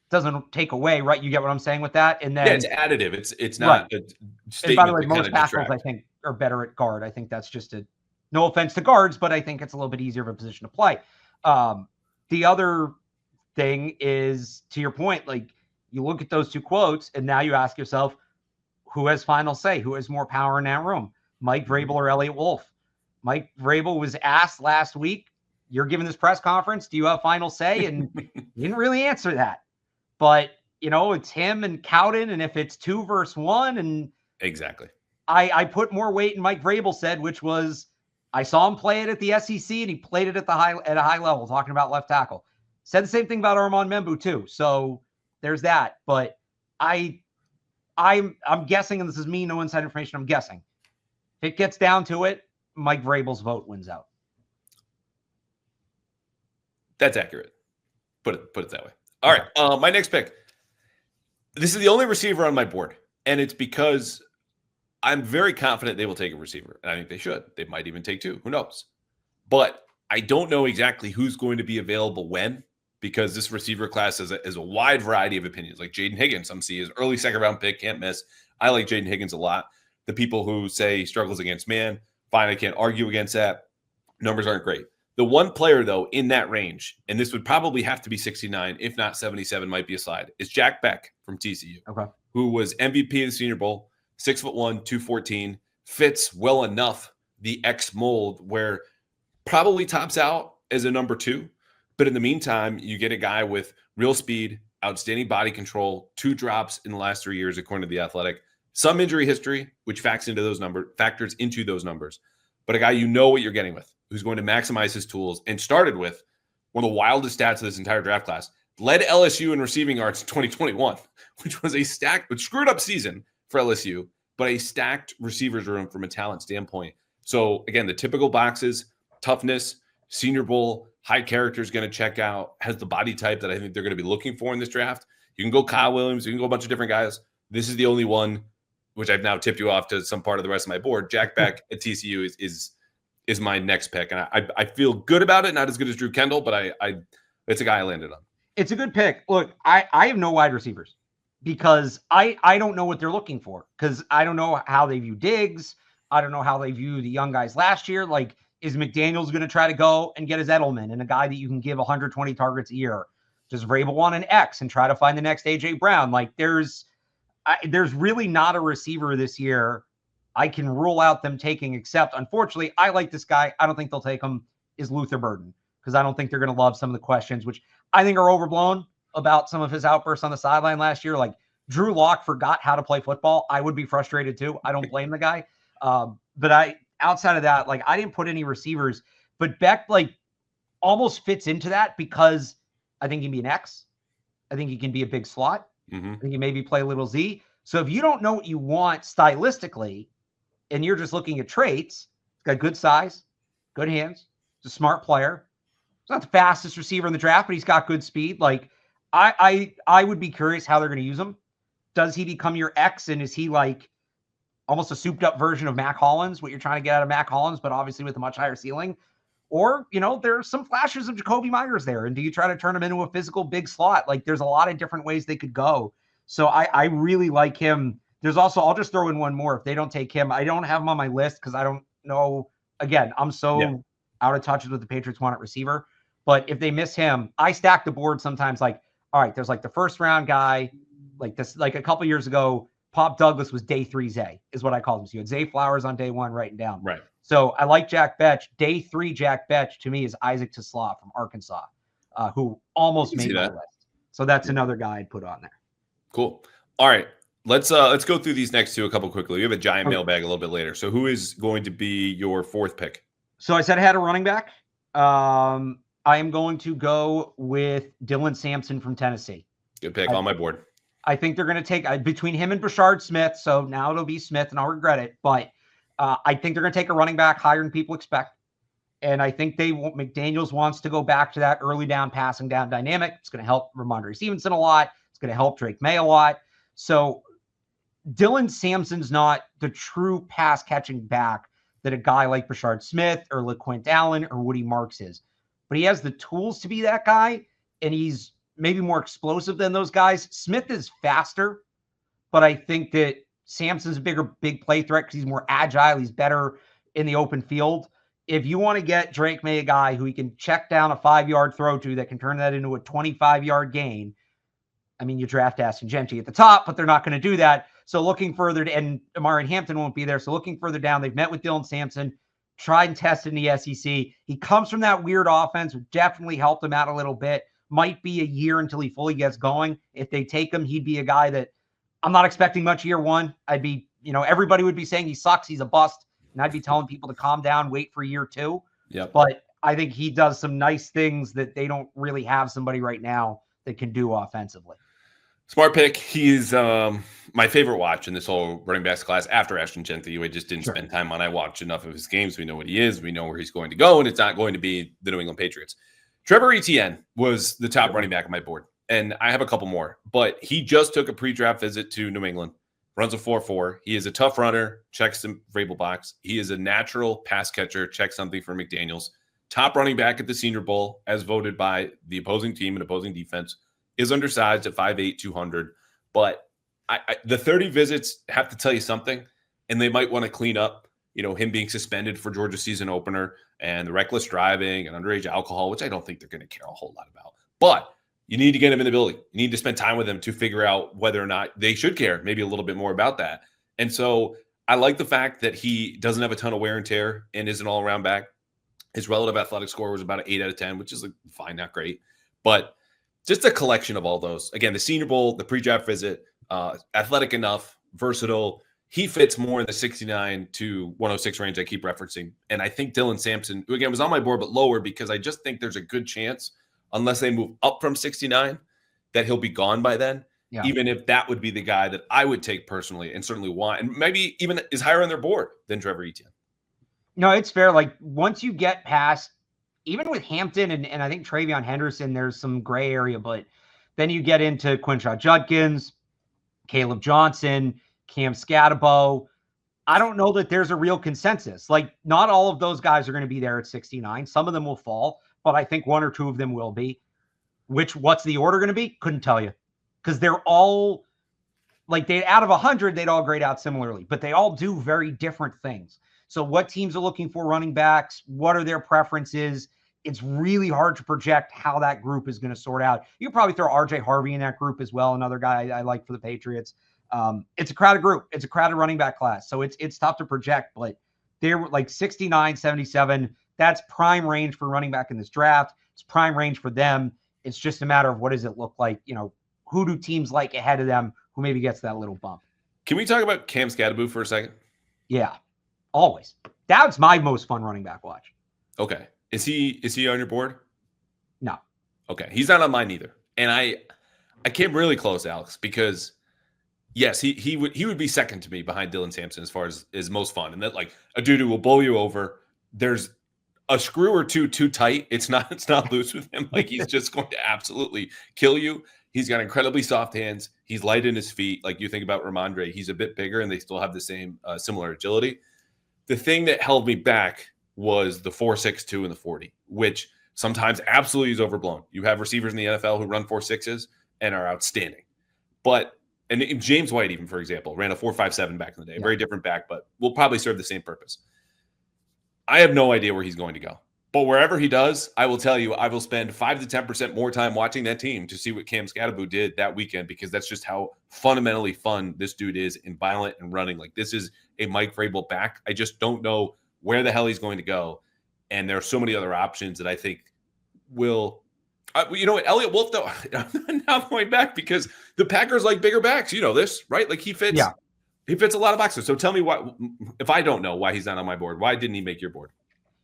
Doesn't take away, right? You get what I'm saying with that? And then it's additive. It's not a statement. And by the way, most tackles I think are better at guard. I think that's just no offense to guards, but I think it's a little bit easier of a position to play. The other thing is, to your point, like you look at those 2 quotes and now you ask yourself, who has final say? Who has more power in that room? Mike Vrabel or Elliott Wolf? Mike Vrabel was asked last week, you're giving this press conference, do you have final say? And he didn't really answer that. But, it's him and Cowden, and if it's 2 versus 1, and exactly, I put more weight in Mike Vrabel said, which was, I saw him play it at the SEC, and he played it at a high level, talking about left tackle. Said the same thing about Armand Mbembou too. So there's that. But I'm guessing, and this is me, no inside information, I'm guessing. If it gets down to it, Mike Vrabel's vote wins out. That's accurate. Put it that way. All right. My next pick. This is the only receiver on my board, and it's because I'm very confident they will take a receiver, and I think they should. They might even take 2. Who knows? But I don't know exactly who's going to be available when, because this receiver class has a wide variety of opinions. Like Jaden Higgins, some see his early second-round pick, can't miss. I like Jaden Higgins a lot. The people who say he struggles against man, fine, I can't argue against that. Numbers aren't great. The one player, though, in that range, and this would probably have to be 69, if not 77, might be a slide, is Jack Bech from TCU. Okay. who was MVP of the Senior Bowl, 6'1", 214, fits well enough the X mold where probably tops out as a number 2. But in the meantime, you get a guy with real speed, outstanding body control, 2 drops in the last 3 years, according to The Athletic, some injury history, which factors into those numbers. But a guy you know what you're getting with, who's going to maximize his tools, and started with one of the wildest stats of this entire draft class. Led LSU in receiving yards in 2021, which was a screwed up season for LSU, but a stacked receivers room from a talent standpoint. So again, the typical boxes, toughness, Senior Bowl, high character is going to check out, has the body type that I think they're going to be looking for in this draft. You can go Kyle Williams, you can go a bunch of different guys. This is the only one, which I've now tipped you off to some part of the rest of my board. Jack Bech at TCU is my next pick. And I feel good about it. Not as good as Drew Kendall, but it's a guy I landed on. It's a good pick. Look, I have no wide receivers because I don't know what they're looking for, because I don't know how they view Diggs. I don't know how they view the young guys last year. Like, is McDaniels going to try to go and get his Edelman and a guy that you can give 120 targets a year? Does Vrabel want an X and try to find the next A.J. Brown? Like, there's really not a receiver this year I can rule out them taking, except, unfortunately, I like this guy. I don't think they'll take him, is Luther Burden, because I don't think they're going to love some of the questions, which I think are overblown about some of his outbursts on the sideline last year. Like, Drew Lock forgot how to play football. I would be frustrated too. I don't blame the guy. But outside of that, like, I didn't put any receivers, but Beck, like, almost fits into that because I think he can be an X. I think he can be a big slot. Mm-hmm. I think he maybe play a little Z. So if you don't know what you want stylistically and you're just looking at traits, he's got good size, good hands, he's a smart player. He's not the fastest receiver in the draft, but he's got good speed. Like, I would be curious how they're going to use him. Does he become your X, and is he like almost a souped up version of Mac Hollins, what you're trying to get out of Mac Hollins, but obviously with a much higher ceiling? Or, there's some flashes of Jacoby Myers there. And do you try to turn him into a physical big slot? Like, there's a lot of different ways they could go. So I really like him. There's also, I'll just throw in one more. If they don't take him, I don't have him on my list because I don't know. Again, I'm so out of touch with the Patriots want at receiver. But if they miss him, I stack the board sometimes like, all right, there's like the first round guy, like this, like a couple years ago, Pop Douglas was day 3 Zay, is what I called him. So you had Zay Flowers on day 1 writing down. Right. So I like Jack Bech. Day 3 Jack Bech to me is Isaac Tesla from Arkansas, who almost made my list. So that's another guy I'd put on there. Cool. All right. Let's go through these next two a couple quickly. We have a giant mailbag a little bit later. So who is going to be your 4th pick? So I said I had a running back. I am going to go with Dylan Sampson from Tennessee. Good pick on my board. I think they're going to take between him and Brashard Smith. So now it'll be Smith, and I'll regret it. But I think they're going to take a running back higher than people expect. And I think McDaniels wants to go back to that early down, passing down dynamic. It's going to help Ramondre Stevenson a lot. It's going to help Drake May a lot. So Dylan Sampson's not the true pass catching back that a guy like Brashard Smith or LaQuint Allen or Woody Marks is. But he has the tools to be that guy, and he's maybe more explosive than those guys. Smith is faster, but I think that Sampson's a big play threat because he's more agile. He's better in the open field. If you want to get Drake May, a guy who he can check down a 5-yard throw to that can turn that into a 25-yard gain, I mean, you draft Aston Gentry at the top, but they're not going to do that. So looking further, and Amari Hampton won't be there. So looking further down, they've met with Dylan Sampson, tried and tested in the SEC. He comes from that weird offense, which definitely helped him out a little bit. Might be a year until he fully gets going. If they take him, he'd be a guy that I'm not expecting much year 1. I'd be, everybody would be saying he sucks, he's a bust. And I'd be telling people to calm down, wait for year 2. Yep. But I think he does some nice things that they don't really have somebody right now that can do offensively. Smart pick. He's my favorite watch in this whole running backs class after Ashton Gentry, who I just didn't spend time on. I watched enough of his games. We know what he is. We know where he's going to go, and it's not going to be the New England Patriots. Trevor Etienne was the top running back on my board, and I have a couple more. But he just took a pre-draft visit to New England, runs a 4.4. He is a tough runner, checks the Vrabel box. He is a natural pass catcher, checks something for McDaniels. Top running back at the Senior Bowl, as voted by the opposing team and opposing defense. Is undersized at 5'8", 200. But the 30 visits have to tell you something, and they might want to clean up, him being suspended for Georgia's season opener and the reckless driving and underage alcohol, which I don't think they're going to care a whole lot about. But You need to get him in the building. You need to spend time with him to figure out whether or not they should care maybe a little bit more about that. And so I like the fact that he doesn't have a ton of wear and tear and is an all-around back. His relative athletic score was about an 8 out of 10, which is like fine, not great. But just a collection of all those. Again, the Senior Bowl, the pre-draft visit, athletic enough, versatile. He fits more in the 69 to 106 range I keep referencing. And I think Dylan Sampson, who again was on my board but lower, because I just think there's a good chance, unless they move up from 69, that he'll be gone by then. Yeah. Even if that would be the guy that I would take personally and certainly want, and maybe even is higher on their board than Trevor Etienne. No, it's fair. Like once you get past, even with Hampton and I think Travion Henderson, there's some gray area, but then you get into Quinshon Judkins, Caleb Johnson, Cam Skattebo. I don't know that there's a real consensus. Like not all of those guys are going to be there at 69. Some of them will fall, but I think one or two of them will be. What's the order going to be? Couldn't tell you. Because they're all like out of 100, they'd all grade out similarly, but they all do very different things. So what teams are looking for running backs? What are their preferences? It's really hard to project how that group is going to sort out. You could probably throw RJ Harvey in that group as well. Another guy I like for the Patriots. It's a crowded group. It's a crowded running back class. So it's tough to project, but they're like 69, 77. That's prime range for running back in this draft. It's prime range for them. It's just a matter of what does it look like? Who do teams like ahead of them who maybe gets that little bump? Can we talk about Cam Skattebo for a second? Yeah, always. That's my most fun running back watch. Okay. Is he on your board? No. Okay. He's not on mine either. And I came really close, Alex, because yes, he would be second to me behind Dylan Sampson as far as is most fun. And that like a dude who will blow you over. There's a screw or two too tight. It's not loose with him. Like he's just going to absolutely kill you. He's got incredibly soft hands. He's light in his feet. Like you think about Ramondre, he's a bit bigger and they still have the same similar agility. The thing that held me back was the 4.62 and the 40, which sometimes absolutely is overblown. You have receivers in the NFL who run 4.6s and are outstanding. And James White, even for example, ran a 4.57 back in the day. Yeah. Very different back, but will probably serve the same purpose. I have no idea where he's going to go. But wherever he does, I will tell you, I will spend 5 to 10% more time watching that team to see what Cam Skattebo did that weekend, because that's just how fundamentally fun this dude is and violent and running. Like this is a Mike Vrabel back. I just don't know where the hell he's going to go. And there are so many other options that I think will you know what, Elliott Wolf, though, I'm now going back because the Packers like bigger backs. You know this, right? Like he fits he fits a lot of boxes. So tell me why, if I don't know why he's not on my board, why didn't he make your board?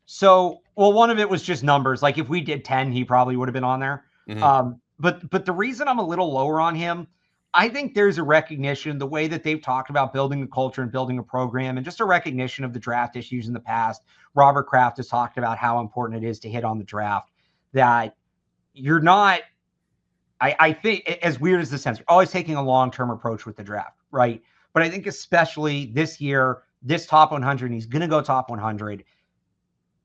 So, well, one of it was just numbers. Like if we did 10, he probably would have been on there. Mm-hmm. But the reason I'm a little lower on him, I think there's a recognition, the way that they've talked about building a culture and building a program, and just a recognition of the draft issues in the past. Robert Kraft has talked about how important it is to hit on the draft, that you're not, I think, as weird as this sounds, you're always taking a long-term approach with the draft, right? But I think especially this year, this top 100, he's going to go top 100.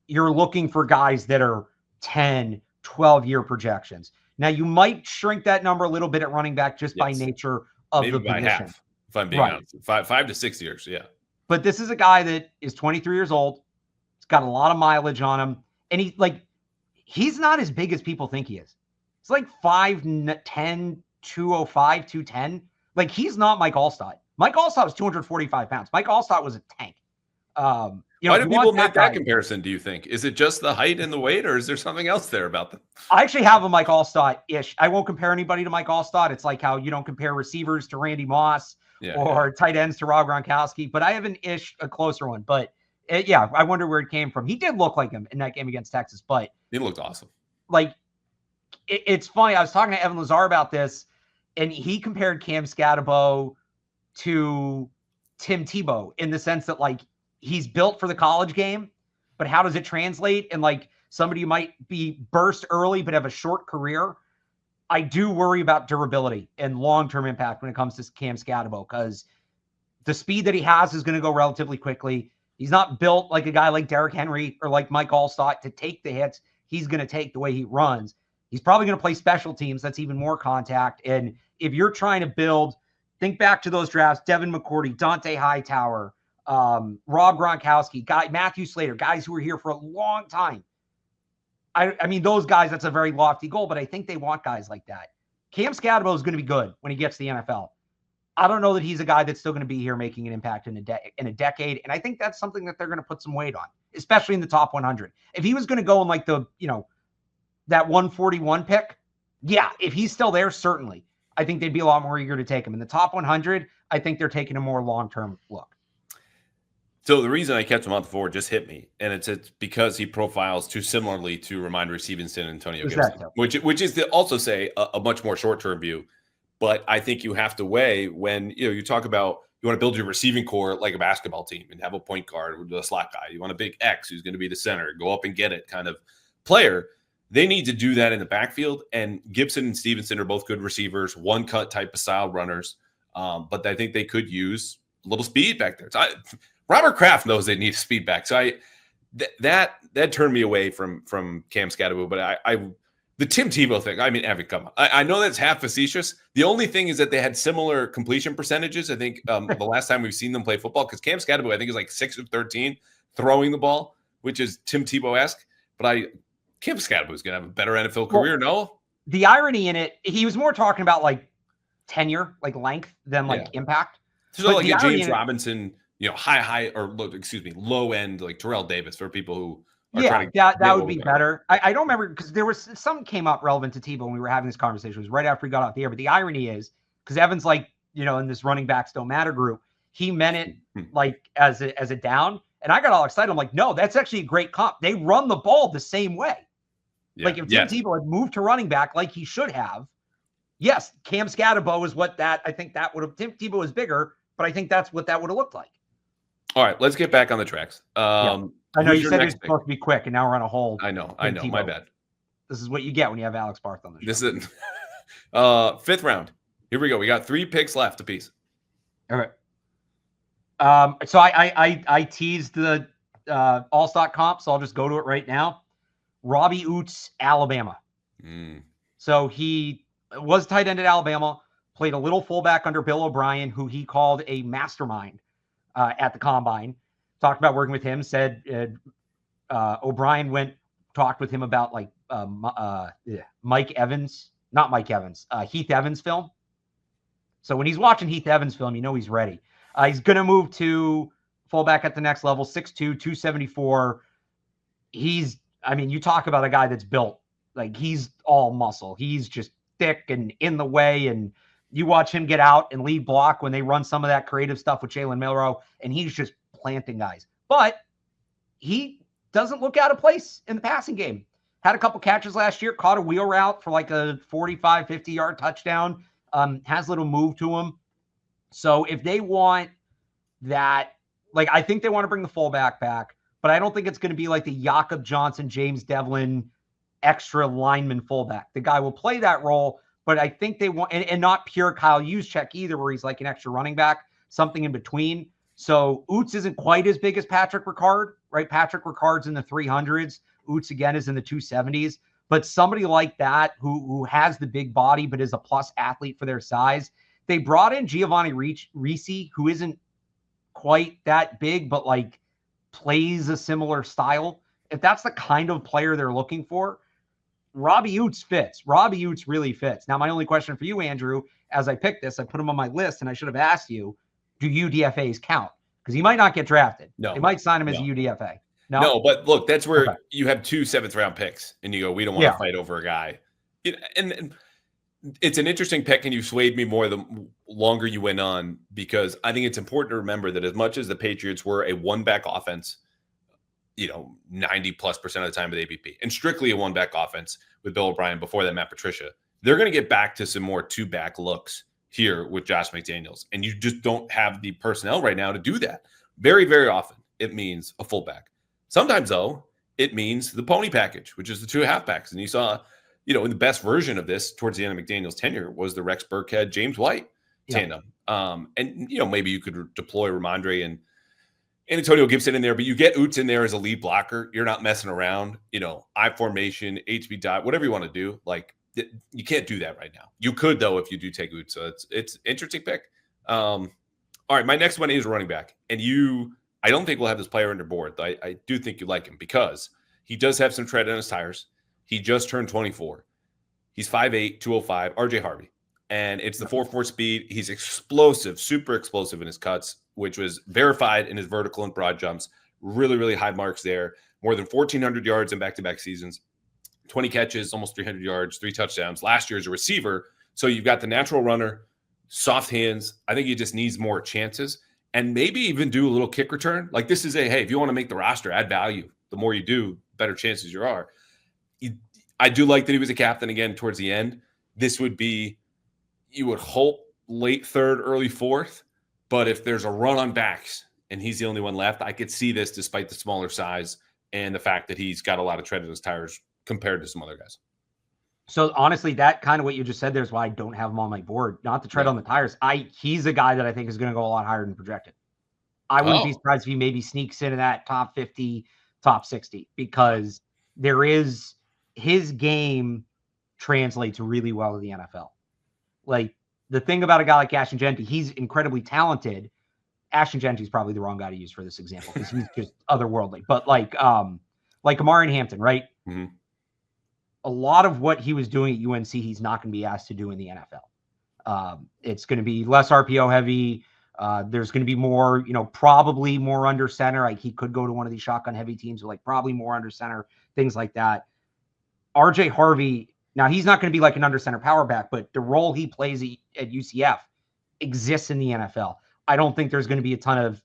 You're looking for guys that are 10, 12-year projections. Now, you might shrink that number a little bit at running back just by nature of maybe the position. Maybe by half, if I'm being honest. 5 to 6 years, yeah. But this is a guy that is 23 years old. He's got a lot of mileage on him. And he's not as big as people think he is. It's like 5'10", 205, 210. Like, he's not Mike Allstott. Mike Allstott was 245 pounds. Mike Allstott was a tank. Why do people make that comparison, do you think? Is it just the height and the weight, or is there something else there about them? I actually have a Mike Allstott-ish. I won't compare anybody to Mike Allstott. It's like how you don't compare receivers to Randy Moss or tight ends to Rob Gronkowski, but I have a closer one. But I wonder where it came from. He did look like him in that game against Texas, but he looked awesome. Like, it's funny. I was talking to Evan Lazar about this, and he compared Cam Skattebo to Tim Tebow in the sense that, like, he's built for the college game, but how does it translate? And like somebody might be burst early, but have a short career. I do worry about durability and long-term impact when it comes to Cam Skattebo, because the speed that he has is going to go relatively quickly. He's not built like a guy like Derrick Henry or like Mike Allstott to take the hits he's going to take the way he runs. He's probably going to play special teams. That's even more contact. And if you're trying to build, think back to those drafts, Devin McCourty, Dante Hightower, Rob Gronkowski, Matthew Slater, guys who were here for a long time. I mean, those guys, that's a very lofty goal, but I think they want guys like that. Cam Skattebo is going to be good when he gets to the NFL. I don't know that he's a guy that's still going to be here making an impact in a decade. And I think that's something that they're going to put some weight on, especially in the top 100. If he was going to go in like the, that 141 pick, yeah, if he's still there, certainly. I think they'd be a lot more eager to take him. In the top 100, I think they're taking a more long-term look. So the reason I kept him on the forward just hit me, and it's because he profiles too similarly to Ramondre Stevenson and Antonio Gibson, which is to also say a much more short-term view. But I think you have to weigh when you talk about you want to build your receiving core like a basketball team and have a point guard with a slot guy. You want a big X who's going to be the center, go up and get it kind of player. They need to do that in the backfield. And Gibson and Stevenson are both good receivers, one cut type of style runners. But I think they could use a little speed back there. Robert Kraft knows they need speed back. So that turned me away from Cam Skattebo. But the Tim Tebow thing, I mean, Evan, come on. I know that's half facetious. The only thing is that they had similar completion percentages. I think the last time we've seen them play football, because Cam Skattebo, I think, is like 6 of 13 throwing the ball, which is Tim Tebow-esque. But Cam Skattebo is going to have a better NFL career, no? The irony in it, he was more talking about like tenure, like length, than like impact. So but like a James Robinson, low end, like Terrell Davis for people who are trying to that would be better. I don't remember because there was something came up relevant to Tebow when we were having this conversation. It was right after he got off the air. But the irony is because Evan's like, in this running backs don't matter group, he meant it like as a down. And I got all excited. I'm like, no, that's actually a great comp. They run the ball the same way. Yeah. Like if Tim Tebow had moved to running back like he should have, yes, Cam Skattebo is what I think that would have. Tim Tebow is bigger, but I think that's what that would have looked like. All right, let's get back on the tracks. I know you said it was supposed to be quick, and now we're on a hold. I know. My bad. This is what you get when you have Alex Barth on the show. This is fifth round. Here we go. We got 3 picks left apiece. All right. So I teased the all-stock comp, so I'll just go to it right now. Robbie Ouzts, Alabama. So he was tight end at Alabama, played a little fullback under Bill O'Brien, who he called a mastermind at the Combine. Talked about working with him, said O'Brien talked with him about like Heath Evans film. So when he's watching Heath Evans film, he's ready. He's going to move to fullback at the next level, 6'2", 274. You talk about a guy that's built. Like he's all muscle. He's just thick and in the way. And you watch him get out and lead block when they run some of that creative stuff with Jalen Milroe, and he's just planting guys. But he doesn't look out of place in the passing game. Had a couple catches last year, caught a wheel route for like a 45, 50-yard touchdown. Has a little move to him. So if they want that, like I think they want to bring the fullback back, but I don't think it's going to be like the Jakob Johnson, James Devlin extra lineman fullback. The guy will play that role, but I think they want, and not pure Kyle Juszczyk either, where he's like an extra running back, something in between. So Ouzts isn't quite as big as Patrick Ricard, right? Patrick Ricard's in the 300s. Ouzts, again, is in the 270s. But somebody like that who has the big body but is a plus athlete for their size. They brought in Giovanni Ricci, who isn't quite that big, but like plays a similar style. If that's the kind of player they're looking for, Robbie Ouzts fits. Robbie Ouzts really fits. Now, my only question for you, Andrew, as I picked this, I put him on my list, and I should have asked you, do UDFAs count? Because he might not get drafted. No. They might sign him as a UDFA. No, but look, that's where you have 2 7th-round picks, and you go, we don't want to fight over a guy. And it's an interesting pick, and you swayed me more the longer you went on, because I think it's important to remember that as much as the Patriots were a one-back offense, 90+% of the time with ABP, and strictly a one-back offense with Bill O'Brien before that, Matt Patricia, they're going to get back to some more 2-back looks here with Josh McDaniels. And you just don't have the personnel right now to do that. Very, very often it means a fullback. Sometimes, though, it means the pony package, which is the 2 halfbacks. And you saw, in the best version of this towards the end of McDaniels' tenure was the Rex Burkhead, James White tandem. And maybe you could deploy Ramondre and Antonio Gibson in there, but you get Ouzts in there as a lead blocker. You're not messing around, I formation, HB dot, whatever you want to do. Like, you can't do that right now. You could, though, if you do take Ouzts. So it's interesting pick. All right, my next one is running back. And I don't think we'll have this player on your board. I do think you like him because he does have some tread on his tires. He just turned 24. He's 5'8", 205, RJ Harvey. And it's the 4.4 speed. He's explosive, super explosive in his cuts, which was verified in his vertical and broad jumps. Really, really high marks there. More than 1,400 yards in back-to-back seasons. 20 catches, almost 300 yards, 3 touchdowns. Last year as a receiver. So you've got the natural runner, soft hands. I think he just needs more chances. And maybe even do a little kick return. Like this is hey, if you want to make the roster, add value. The more you do, better chances you are. I do like that he was a captain again towards the end. This would be, you would hope, late third, early fourth. But if there's a run on backs and he's the only one left, I could see this despite the smaller size and the fact that he's got a lot of tread in his tires compared to some other guys. So honestly, that kind of what you just said there is why I don't have him on my board. Not the tread on the tires. He's a guy that I think is going to go a lot higher than projected. I wouldn't be surprised if he maybe sneaks into that top 50, top 60, because his game translates really well to the NFL. Like the thing about a guy like Ashton Jeanty, he's incredibly talented. Ashton Jeanty is probably the wrong guy to use for this example because he's just otherworldly. But like Amari Hampton, right? Mm-hmm. A lot of what he was doing at UNC, he's not going to be asked to do in the NFL. It's going to be less RPO heavy. There's going to be more, probably more under center. Like he could go to one of these shotgun heavy teams, like probably more under center, things like that. RJ Harvey, now he's not going to be like an under center power back, but the role he plays at UCF exists in the NFL. I don't think there's going to be a ton of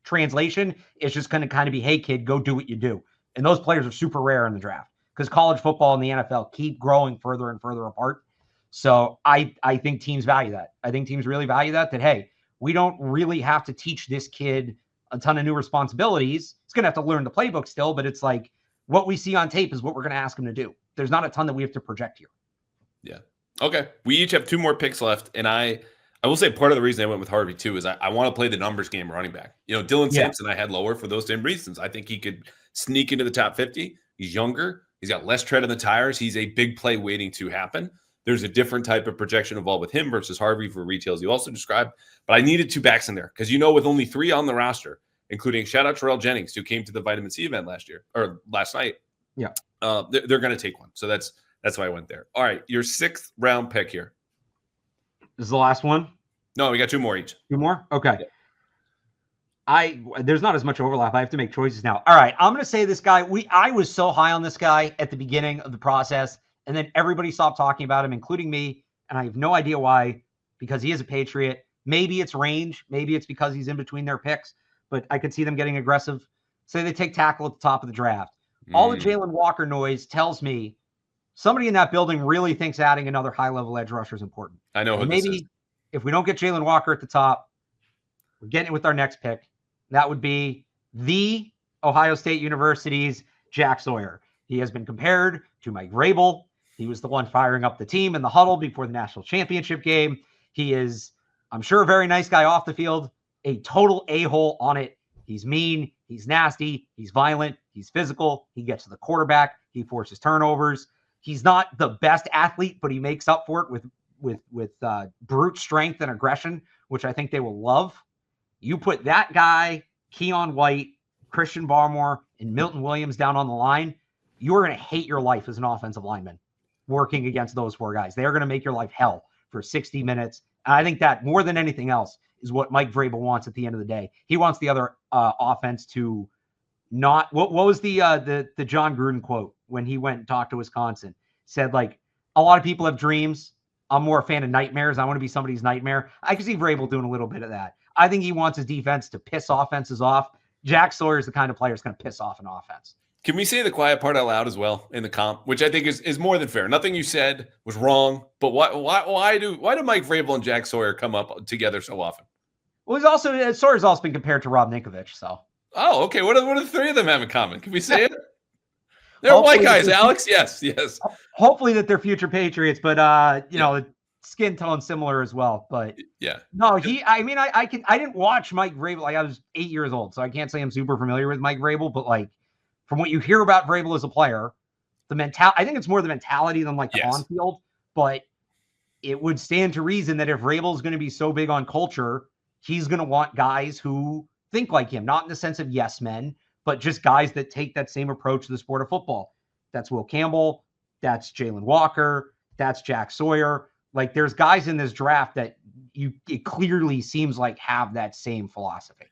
translation. It's just going to kind of be, hey kid, go do what you do. And those players are super rare in the draft because college football and the NFL keep growing further and further apart. So I think teams value that. I think teams really value that, hey, we don't really have to teach this kid a ton of new responsibilities. He's going to have to learn the playbook still, but it's like what we see on tape is what we're going to ask him to do. There's not a ton that we have to project here. Yeah. Okay. We each have 2 more picks left. And I will say part of the reason I went with Harvey too is I want to play the numbers game running back. Dylan Sampson I had lower for those same reasons. I think he could sneak into the top 50. He's younger. He's got less tread on the tires. He's a big play waiting to happen. There's a different type of projection involved with him versus Harvey for retails you also described. But I needed 2 backs in there because with only 3 on the roster, including shout out Sorrell Jennings, who came to the Vitamin C event last night. Yeah. They're going to take one. So that's why I went there. All right. Your 6th round pick here. This is the last one? No, we got 2 more each. 2 more? Okay. Yeah. There's not as much overlap. I have to make choices now. All right. I'm going to say this guy. I was so high on this guy at the beginning of the process, and then everybody stopped talking about him, including me. And I have no idea why, because he is a Patriot. Maybe it's range. Maybe it's because he's in between their picks, but I could see them getting aggressive. Say they take tackle at the top of the draft. All the Jalen Walker noise tells me somebody in that building really thinks adding another high-level edge rusher is important. I know who this is. Maybe if we don't get Jalen Walker at the top, we're getting it with our next pick. That would be the Ohio State University's Jack Sawyer. He has been compared to Mike Vrabel. He was the one firing up the team in the huddle before the national championship game. He is, I'm sure, a very nice guy off the field, a total a-hole on it. He's mean. He's nasty. He's violent. He's physical. He gets to the quarterback. He forces turnovers. He's not the best athlete, but he makes up for it with brute strength and aggression, which I think they will love. You put that guy, Keon White, Christian Barmore, and Milton Williams down on the line, you're going to hate your life as an offensive lineman working against those 4 guys. They're going to make your life hell for 60 minutes. And I think that more than anything else is what Mike Vrabel wants at the end of the day. He wants the other offense to not – what was the John Gruden quote when he went and talked to Wisconsin? Said, like, a lot of people have dreams. I'm more a fan of nightmares. I want to be somebody's nightmare. I can see Vrabel doing a little bit of that. I think he wants his defense to piss offenses off. Jack Sawyer is the kind of player that's going to piss off an offense. Can we say the quiet part out loud as well in the comp, which I think is more than fair? Nothing you said was wrong, but why do Mike Vrabel and Jack Sawyer come up together so often? Well, Sawyer's also been compared to Rob Ninkovich. So. Oh, okay. What do the 3 of them have in common? Can we say it? They're white guys, Alex. Yes. Hopefully that they're future Patriots, but the skin tone similar as well. But yeah, no, I didn't watch Mike Vrabel. Like I was 8 years old, so I can't say I'm super familiar with Mike Vrabel. But like from what you hear about Vrabel as a player, I think it's more the mentality than like the on field. But it would stand to reason that if Vrabel is going to be so big on culture, he's going to want guys who think like him, not in the sense of yes men, but just guys that take that same approach to the sport of football. That's Will Campbell. That's Jalon Walker. That's Jack Sawyer. Like there's guys in this draft that it clearly seems like have that same philosophy.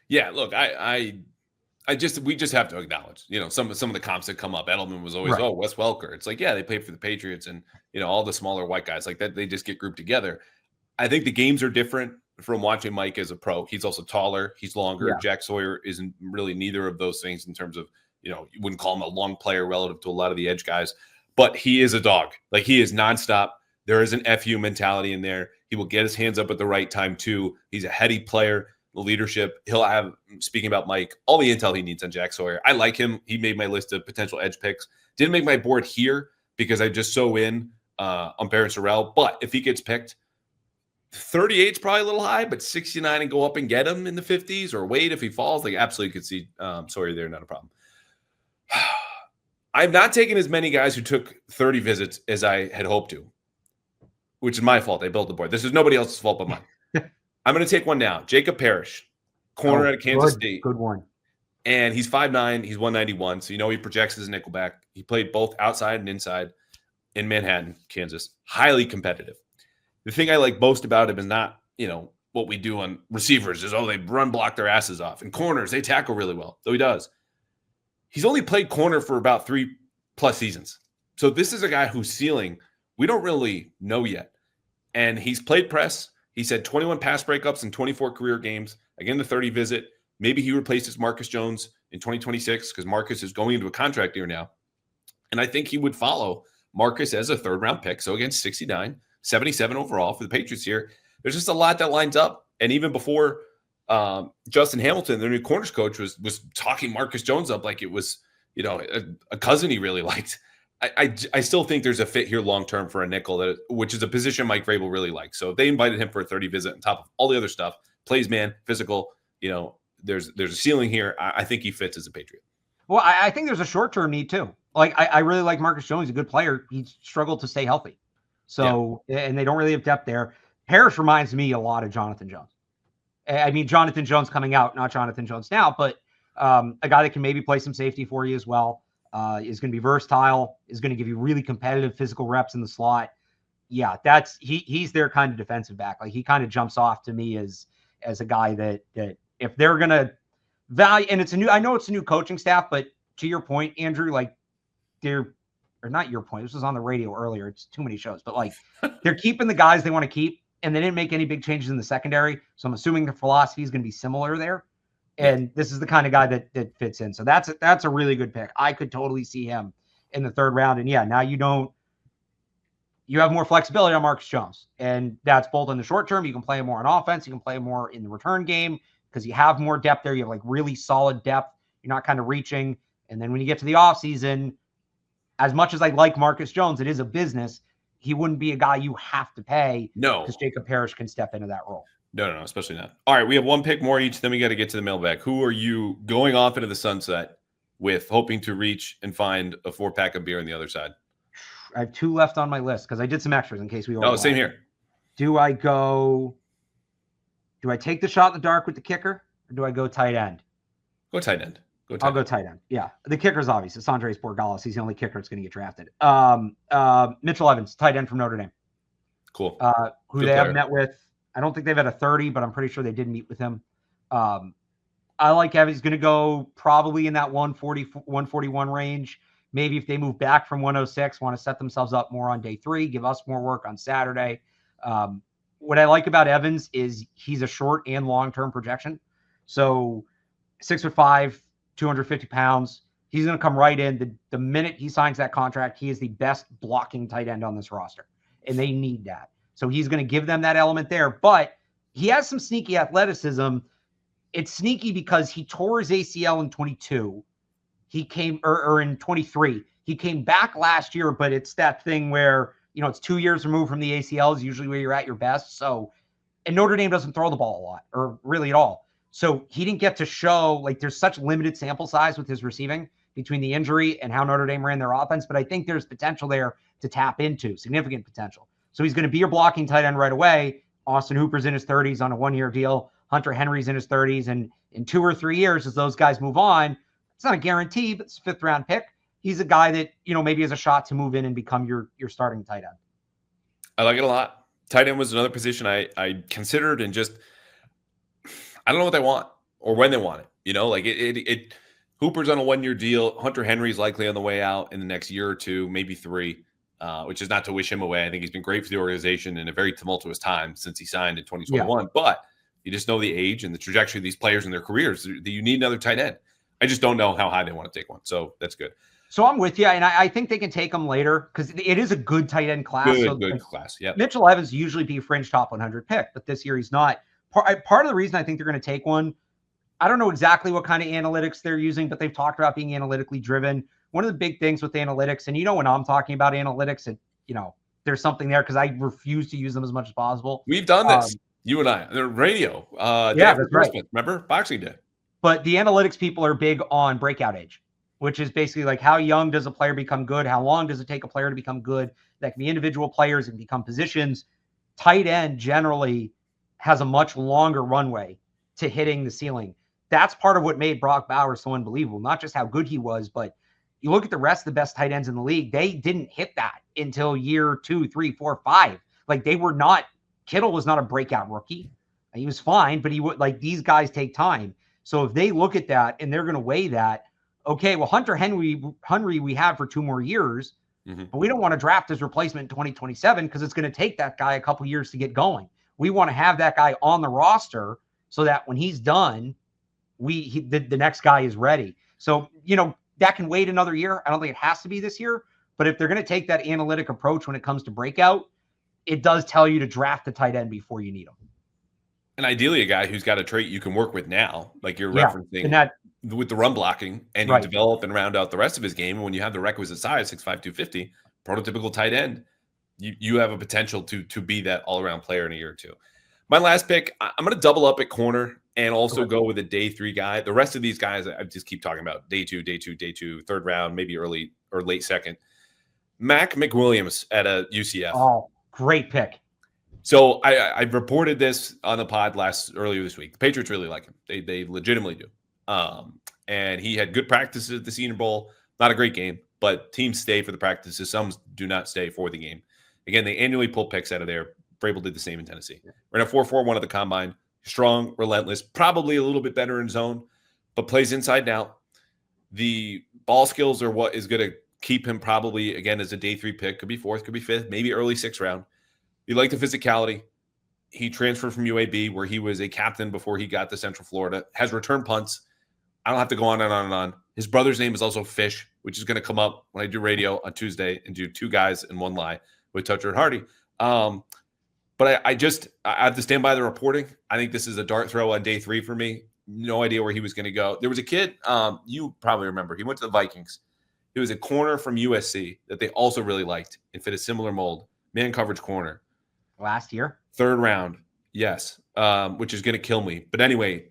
Yeah, look, we just have to acknowledge, some of the comps that come up. Edelman was always, Right. Wes Welker. It's like, yeah, they played for the Patriots, and all the smaller white guys like that, they just get grouped together. I think the games are different from watching Mike as a pro. He's also taller, he's longer. Yeah. Jack Sawyer isn't really neither of those things in terms of, you wouldn't call him a long player relative to a lot of the edge guys, but he is a dog. Like he is nonstop. There is an FU mentality in there. He will get his hands up at the right time too. He's a heady player. The leadership he'll have, speaking about Mike, all the intel he needs on Jack Sawyer. I like him. He made my list of potential edge picks. Didn't make my board here because I just so in on Barryn Sorrell. But if he gets picked, 38 is probably a little high, but 69 and go up and get him in the 50s, or wait if he falls. Like absolutely could see Sawyer there, not a problem. I've not taken as many guys who took 30 visits as I had hoped to, which is my fault. I built the board. This is nobody else's fault but mine. I'm going to take one now. Jacob Parrish, corner out of Kansas State. Good one. And he's 5'9". He's 191. So, he projects as a nickelback. He played both outside and inside in Manhattan, Kansas. Highly competitive. The thing I like most about him is not, what we do on receivers is, they run block their asses off. And corners, they tackle really well, though he does. He's only played corner for about 3+ seasons. So this is a guy whose ceiling we don't really know yet. And he's played press. He said 21 pass breakups in 24 career games. Again, the 30 visit. Maybe he replaces Marcus Jones in 2026 because Marcus is going into a contract year now. And I think he would follow Marcus as a third-round pick. So again, 69, 77 overall for the Patriots here. There's just a lot that lines up. And even before Justin Hamilton, their new corners coach, was talking Marcus Jones up like it was, a cousin he really liked. I still think there's a fit here long-term for a nickel, which is a position Mike Vrabel really likes. So if they invited him for a 30 visit on top of all the other stuff, plays man, physical, there's a ceiling here. I think he fits as a Patriot. Well, I think there's a short-term need too. Like I really like Marcus Jones. He's a good player. He struggled to stay healthy. So, and they don't really have depth there. Parrish reminds me a lot of Jonathan Jones. I mean, Jonathan Jones coming out, not Jonathan Jones now, but a guy that can maybe play some safety for you as well. Is going to be versatile, is going to give you really competitive physical reps in the slot. Yeah, he's their kind of defensive back. Like he kind of jumps off to me as a guy that if they're going to value, and I know it's a new coaching staff, but to your point, Andrew, like or not your point, this was on the radio earlier. It's too many shows, but like they're keeping the guys they want to keep, and they didn't make any big changes in the secondary. So I'm assuming the philosophy is going to be similar there. And this is the kind of guy that fits in. So that's a really good pick. I could totally see him in the third round. And yeah, now you have more flexibility on Marcus Jones. And that's both in the short term. You can play more on offense. You can play more in the return game because you have more depth there. You have like really solid depth. You're not kind of reaching. And then when you get to the offseason, as much as I like Marcus Jones, it is a business. He wouldn't be a guy you have to pay. No. Because Jacob Parrish can step into that role. No, especially not. All right, we have one pick more each. Then we got to get to the mailbag. Who are you going off into the sunset with, hoping to reach and find a 4-pack of beer on the other side? I have 2 left on my list because I did some extras in case we. Oh, same here. Do I take the shot in the dark with the kicker, or do I go tight end? Go tight end. I'll go tight end. Yeah, the kicker's obvious. It's Andres Borregales. He's the only kicker that's going to get drafted. Mitchell Evans, tight end from Notre Dame. Cool. Who Good they player. Have met with. I don't think they've had a 30, but I'm pretty sure they did meet with him. I like Evans. He's going to go probably in that 140, 141 range. Maybe if they move back from 106, want to set themselves up more on day 3, give us more work on Saturday. What I like about Evans is he's a short and long-term projection. So 6'5", 250 pounds. He's going to come right in. The minute he signs that contract, he is the best blocking tight end on this roster, and they need that. So he's going to give them that element there, but he has some sneaky athleticism. It's sneaky because he tore his ACL in 22. He came, or in 23. He came back last year, but it's that thing where, it's 2 years removed from the ACL is usually where you're at your best. So, and Notre Dame doesn't throw the ball a lot, or really at all. So he didn't get to show, like, there's such limited sample size with his receiving between the injury and how Notre Dame ran their offense. But I think there's potential there to tap into, significant potential. So he's going to be your blocking tight end right away. Austin Hooper's in his 30s on a 1-year deal. Hunter Henry's in his 30s. And in 2 or 3 years, as those guys move on, it's not a guarantee, but it's a 5th-round pick. he's a guy that, maybe has a shot to move in and become your starting tight end. I like it a lot. Tight end was another position I considered, and just I don't know what they want or when they want it. Hooper's on a 1-year deal. Hunter Henry's likely on the way out in the next year or two, maybe 3, which is not to wish him away. I think he's been great for the organization in a very tumultuous time since he signed in 2021. Yeah. But you just know the age and the trajectory of these players in their careers. You need another tight end. I just don't know how high they want to take one. So that's good. So I'm with you, and I think they can take him later because it is a good tight end class. Good class, yeah. Mitchell Evans usually be a fringe top 100 pick, but this year he's not. Part of the reason I think they're going to take one, I don't know exactly what kind of analytics they're using, but they've talked about being analytically driven. One of the big things with analytics, and when I'm talking about analytics, and there's something there because I refuse to use them as much as possible. We've done this, you and I, the radio. Yeah, that's right. Remember Boxing Day. But the analytics people are big on breakout age, which is basically like how young does a player become good? How long does it take a player to become good? That can be individual players and become positions. Tight end generally has a much longer runway to hitting the ceiling. That's part of what made Brock Bowers so unbelievable. Not just how good he was, but you look at the rest of the best tight ends in the league, they didn't hit that until year 2, 3, 4, 5. Like they were not, Kittle was not a breakout rookie. He was fine, but he would, like, these guys take time. So if they look at that and they're going to weigh that, okay, well, Hunter Henry we have for 2 more years, but we don't want to draft his replacement in 2027 because it's going to take that guy a couple years to get going. We want to have that guy on the roster so that when he's done, the next guy is ready. So, that can wait another year. I don't think it has to be this year, but if they're going to take that analytic approach when it comes to breakout, it does tell you to draft the tight end before you need him. And ideally a guy who's got a trait you can work with now, like you're referencing with the run blocking, and you develop and round out the rest of his game. And when you have the requisite size, 6'5", 250, prototypical tight end, you have a potential to be that all-around player in a year or two. My last pick, I'm going to double up at corner and also go with a day 3 guy. The rest of these guys, I just keep talking about day 2, 3rd round, maybe early or late 2nd. Mac McWilliams at a UCF. Oh, great pick. So I reported this on the pod earlier this week. The Patriots really like him. They legitimately do. And he had good practices at the Senior Bowl. Not a great game, but teams stay for the practices. Some do not stay for the game. Again, they annually pull picks out of there. Vrabel did the same in Tennessee. Ran a 4.41 at the combine. Strong, relentless, probably a little bit better in zone, but plays inside now. The ball skills are what is going to keep him probably, again, as a day 3 pick. Could be 4th, could be 5th, maybe early 6th round. You like the physicality. He transferred from UAB, where he was a captain before he got to Central Florida. Has return punts. I don't have to go on and on and on. His brother's name is also Fish, which is going to come up when I do radio on Tuesday and do 2 guys and 1 lie with Toucher and Hardy. But I have to stand by the reporting. I think this is a dart throw on day 3 for me. No idea where he was going to go. There was a kid, you probably remember. He went to the Vikings. He was a corner from USC that they also really liked and fit a similar mold. Man coverage corner. Last year? 3rd round, yes, which is going to kill me. But anyway,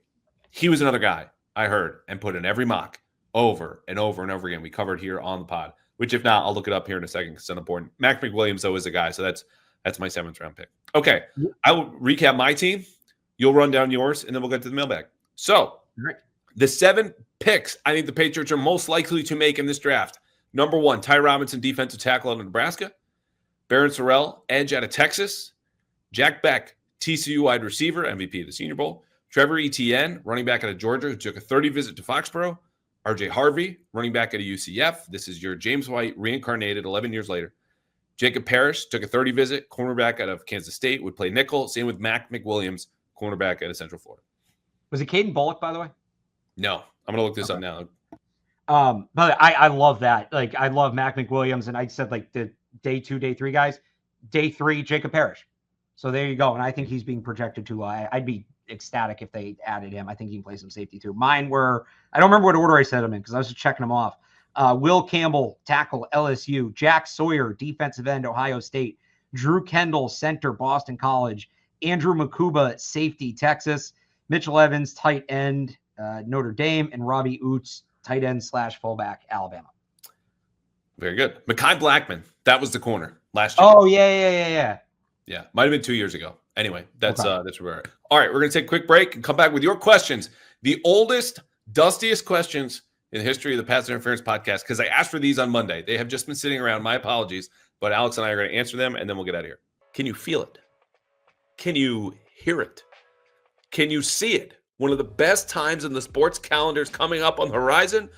he was another guy I heard and put in every mock over and over and over again. We covered here on the pod, which if not, I'll look it up here in a second because it's unimportant. Mac McWilliams, though, is a guy. So that's my 7th round pick. Okay, I will recap my team. You'll run down yours, and then we'll get to the mailbag. So the 7 picks I think the Patriots are most likely to make in this draft. Number 1, Ty Robinson, defensive tackle out of Nebraska. Barryn Sorrell, edge out of Texas. Jack Bech, TCU wide receiver, MVP of the Senior Bowl. Trevor Etienne, running back out of Georgia, who took a 30 visit to Foxborough. RJ Harvey, running back out of UCF. This is your James White reincarnated 11 years later. Jacob Parrish took a 30 visit, cornerback out of Kansas State, would play nickel. Same with Mac McWilliams, cornerback out of Central Florida. Was it Caden Bullock, by the way? No. I'm going to look this up now. But I love that. Like, I love Mac McWilliams, and I said, like, the day 2, day 3 guys. Day 3, Jacob Parrish. So there you go. And I think he's being projected to, I'd be ecstatic if they added him. I think he can play some safety too. Mine were, I don't remember what order I said them in because I was just checking them off. Will Campbell, tackle, LSU. Jack Sawyer, defensive end, Ohio State. Drew Kendall, center, Boston College. Andrew Mukuba, safety, Texas. Mitchell Evans, tight end, Notre Dame. And Robbie Ouzts, tight end / fullback, Alabama. Very good. Mekhi Blackman, that was the corner last year. Oh, yeah. Yeah, might have been 2 years ago. Anyway, that's where we're at. All right, we're going to take a quick break and come back with your questions. The oldest, dustiest questions in the history of the Pass Interference podcast because I asked for these on Monday. They have just been sitting around. My apologies, but Alex and I are going to answer them, and then we'll get out of here. Can you feel it? Can you hear it? Can you see it? One of the best times in the sports calendar is coming up on the horizon.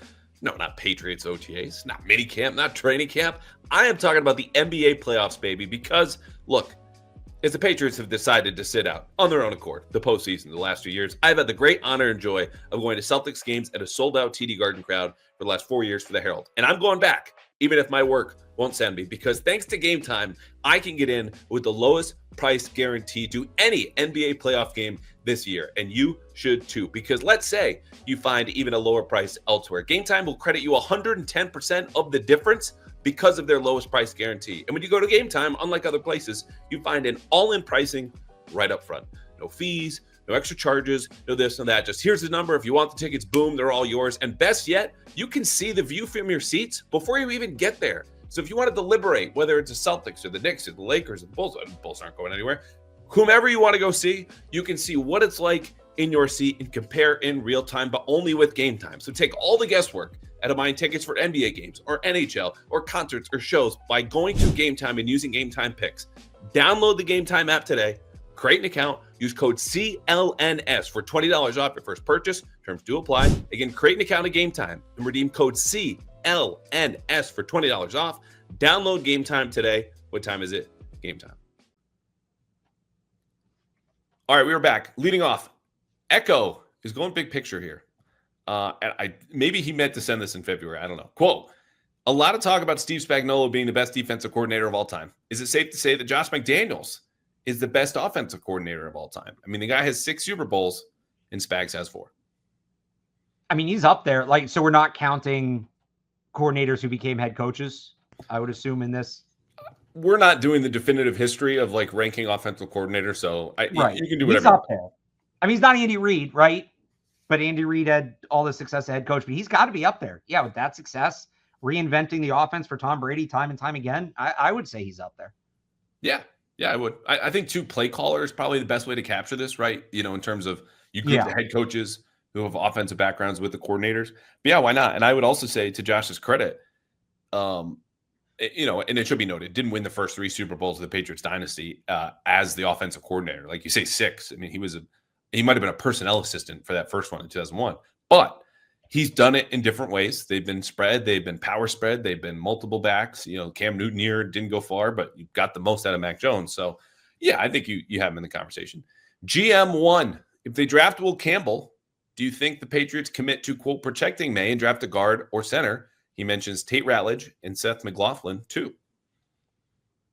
No, not Patriots OTAs, not minicamp, not training camp. I am talking about the NBA playoffs, baby, because, look, as the Patriots have decided to sit out on their own accord the postseason the last 2 years, I've had the great honor and joy of going to Celtics games at a sold-out TD Garden crowd for the last 4 years for the Herald. And I'm going back, even if my work won't send me, because thanks to Gametime, I can get in with the lowest price guarantee to any NBA playoff game this year. And you should too, because let's say you find even a lower price elsewhere. Gametime will credit you 110% of the difference because of their lowest price guarantee. And when you go to Gametime, unlike other places, you find an all-in pricing right up front. No fees, no extra charges, no this, no that. Just here's the number. If you want the tickets, boom, they're all yours. And best yet, you can see the view from your seats before you even get there. So if you want to deliberate, whether it's the Celtics or the Knicks or the Lakers or the Bulls aren't going anywhere, whomever you want to go see, you can see what it's like in your seat and compare in real time, but only with Gametime. So take all the guesswork out of buying tickets for NBA games or NHL or concerts or shows by going to Gametime and using Gametime Picks. Download the Gametime app today, create an account, use code CLNS for $20 off your first purchase. Terms do apply. Again, create an account at Gametime and redeem code CLNS for $20 off. Download Gametime today. What time is it? Gametime. All right, we are back. Leading off, Echo is going big picture here. Maybe he meant to send this in February. I don't know. Quote, a lot of talk about Steve Spagnuolo being the best defensive coordinator of all time. Is it safe to say that Josh McDaniels is the best offensive coordinator of all time? I mean, the guy has 6 Super Bowls and Spags has 4. I mean, he's up there. So we're not counting coordinators who became head coaches, I would assume, in this. We're not doing the definitive history of ranking offensive coordinator. So you can do whatever. He's up there. I mean, he's not Andy Reid, right? But Andy Reid had all the success as head coach, but he's got to be up there. Yeah, with that success, reinventing the offense for Tom Brady time and time again, I would say he's up there. Yeah, I would. I think play caller is probably the best way to capture this, right? In terms of you group the head coaches who have offensive backgrounds with the coordinators. But yeah, why not? And I would also say, to Josh's credit, and it should be noted, didn't win the first 3 Super Bowls of the Patriots dynasty as the offensive coordinator. Like you say, 6. I mean, he might have been a personnel assistant for that first one in 2001, but he's done it in different ways. They've been spread, they've been power spread, they've been multiple backs. Cam Newton here didn't go far, but you got the most out of Mac Jones. So yeah, I think you have him in the conversation. GM1, if they draft Will Campbell, do you think the Patriots commit to, quote, protecting May and draft a guard or center? He mentions Tate Ratledge and Seth McLaughlin too.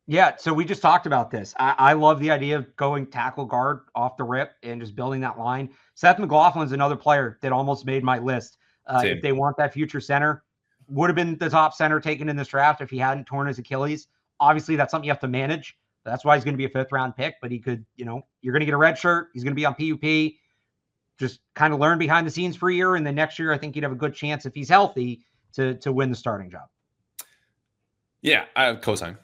Yeah, so we just talked about this. I love the idea of going tackle guard off the rip and just building that line. Seth McLaughlin's another player that almost made my list. If they want that future center, would have been the top center taken in this draft if he hadn't torn his Achilles. Obviously, that's something you have to manage. That's why he's going to be a 5th-round pick, but he could, you're going to get a red shirt. He's going to be on PUP. Just kind of learn behind the scenes for a year, and then next year I think he'd have a good chance, if he's healthy, to win the starting job. Yeah, I have cosign.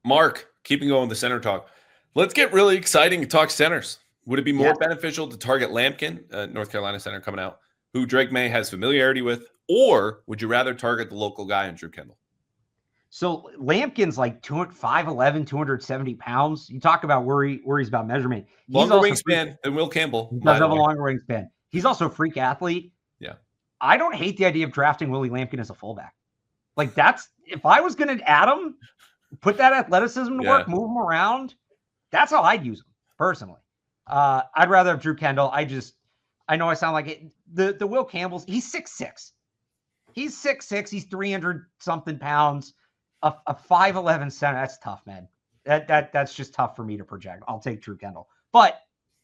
Mark, keeping going with the center talk. Let's get really exciting and talk centers. Would it be more beneficial to target Lampkin, North Carolina center coming out, who Drake May has familiarity with, or would you rather target the local guy in Drew Kendall? So Lampkin's like 5'11", 270 pounds. You talk about worries about measurement. Longer wingspan than Will Campbell. He does have a longer wingspan. He's also a freak athlete. Yeah. I don't hate the idea of drafting Willie Lampkin as a fullback. If I was going to add him, put that athleticism to work, move him around, that's how I'd use him, personally. I'd rather have Drew Kendall. I know I sound like it. The Will Campbell's, he's 6'6". He's 6'6". He's 300-something pounds. A 5'11" center, that's tough, man. That's just tough for me to project. I'll take Drew Kendall. But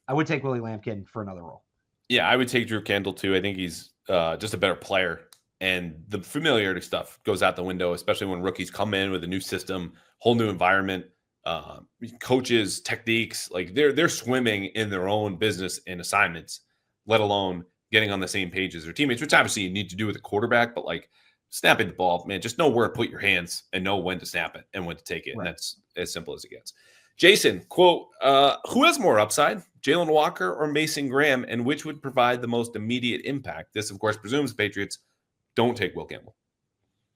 I would take Willie Lampkin for another role. Yeah, I would take Drew Kendall, too. I think he's just a better player. And the familiarity stuff goes out the window, especially when rookies come in with a new system, whole new environment, coaches, techniques. Like they're swimming in their own business and assignments, let alone getting on the same page as their teammates, which obviously you need to do with a quarterback, but snapping the ball, man, just know where to put your hands and know when to snap it and when to take it. Right. And that's as simple as it gets. Jason, quote, who has more upside, Jalen Walker or Mason Graham, and which would provide the most immediate impact? This, of course, presumes the Patriots don't take Will Campbell.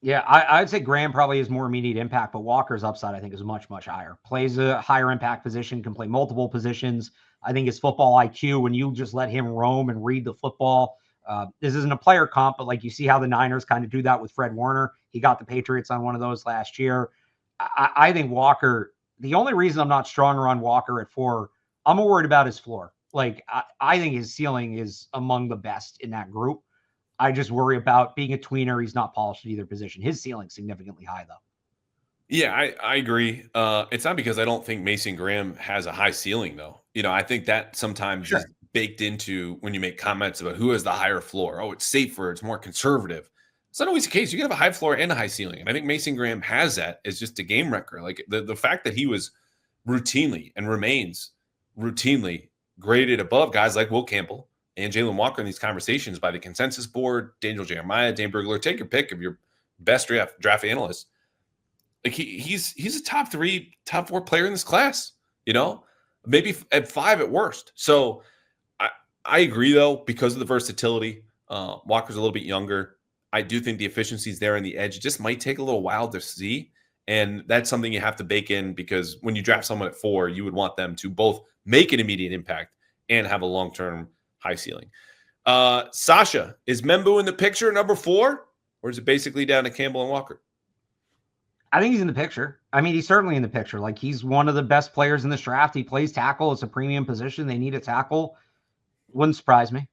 Yeah, I'd say Graham probably has more immediate impact, but Walker's upside, I think, is much, much higher. Plays a higher impact position, can play multiple positions. I think his football IQ, when you just let him roam and read the football, this isn't a player comp, but like you see how the Niners kind of do that with Fred Warner. He got the Patriots on one of those last year. I think Walker, the only reason I'm not stronger on Walker at 4, I'm more worried about his floor. Like, I think his ceiling is among the best in that group. I just worry about being a tweener. He's not polished at either position. His ceiling's significantly high, though. Yeah, I agree. It's not because I don't think Mason Graham has a high ceiling, though. I think that sometimes is baked into when you make comments about who has the higher floor. Oh, it's safer. It's more conservative. It's not always the case. You can have a high floor and a high ceiling. And I think Mason Graham has that as just a game wrecker. Like the fact that he was routinely and remains routinely graded above guys like Will Campbell and Jalen Walker in these conversations by the consensus board, Daniel Jeremiah, Dan Burglar, take your pick of your best draft analysts. Like he's a top 3, top 4 player in this class, maybe at 5 at worst. So I agree though, because of the versatility, Walker's a little bit younger. I do think the efficiencies there on the edge just might take a little while to see. And that's something you have to bake in, because when you draft someone at 4, you would want them to both make an immediate impact and have a long-term high ceiling. Sasha, is Mbembou in the picture, number 4, or is it basically down to Campbell and Walker? I think he's in the picture. I mean, he's certainly in the picture. Like, he's one of the best players in this draft. He plays tackle. It's a premium position. They need a tackle. Wouldn't surprise me.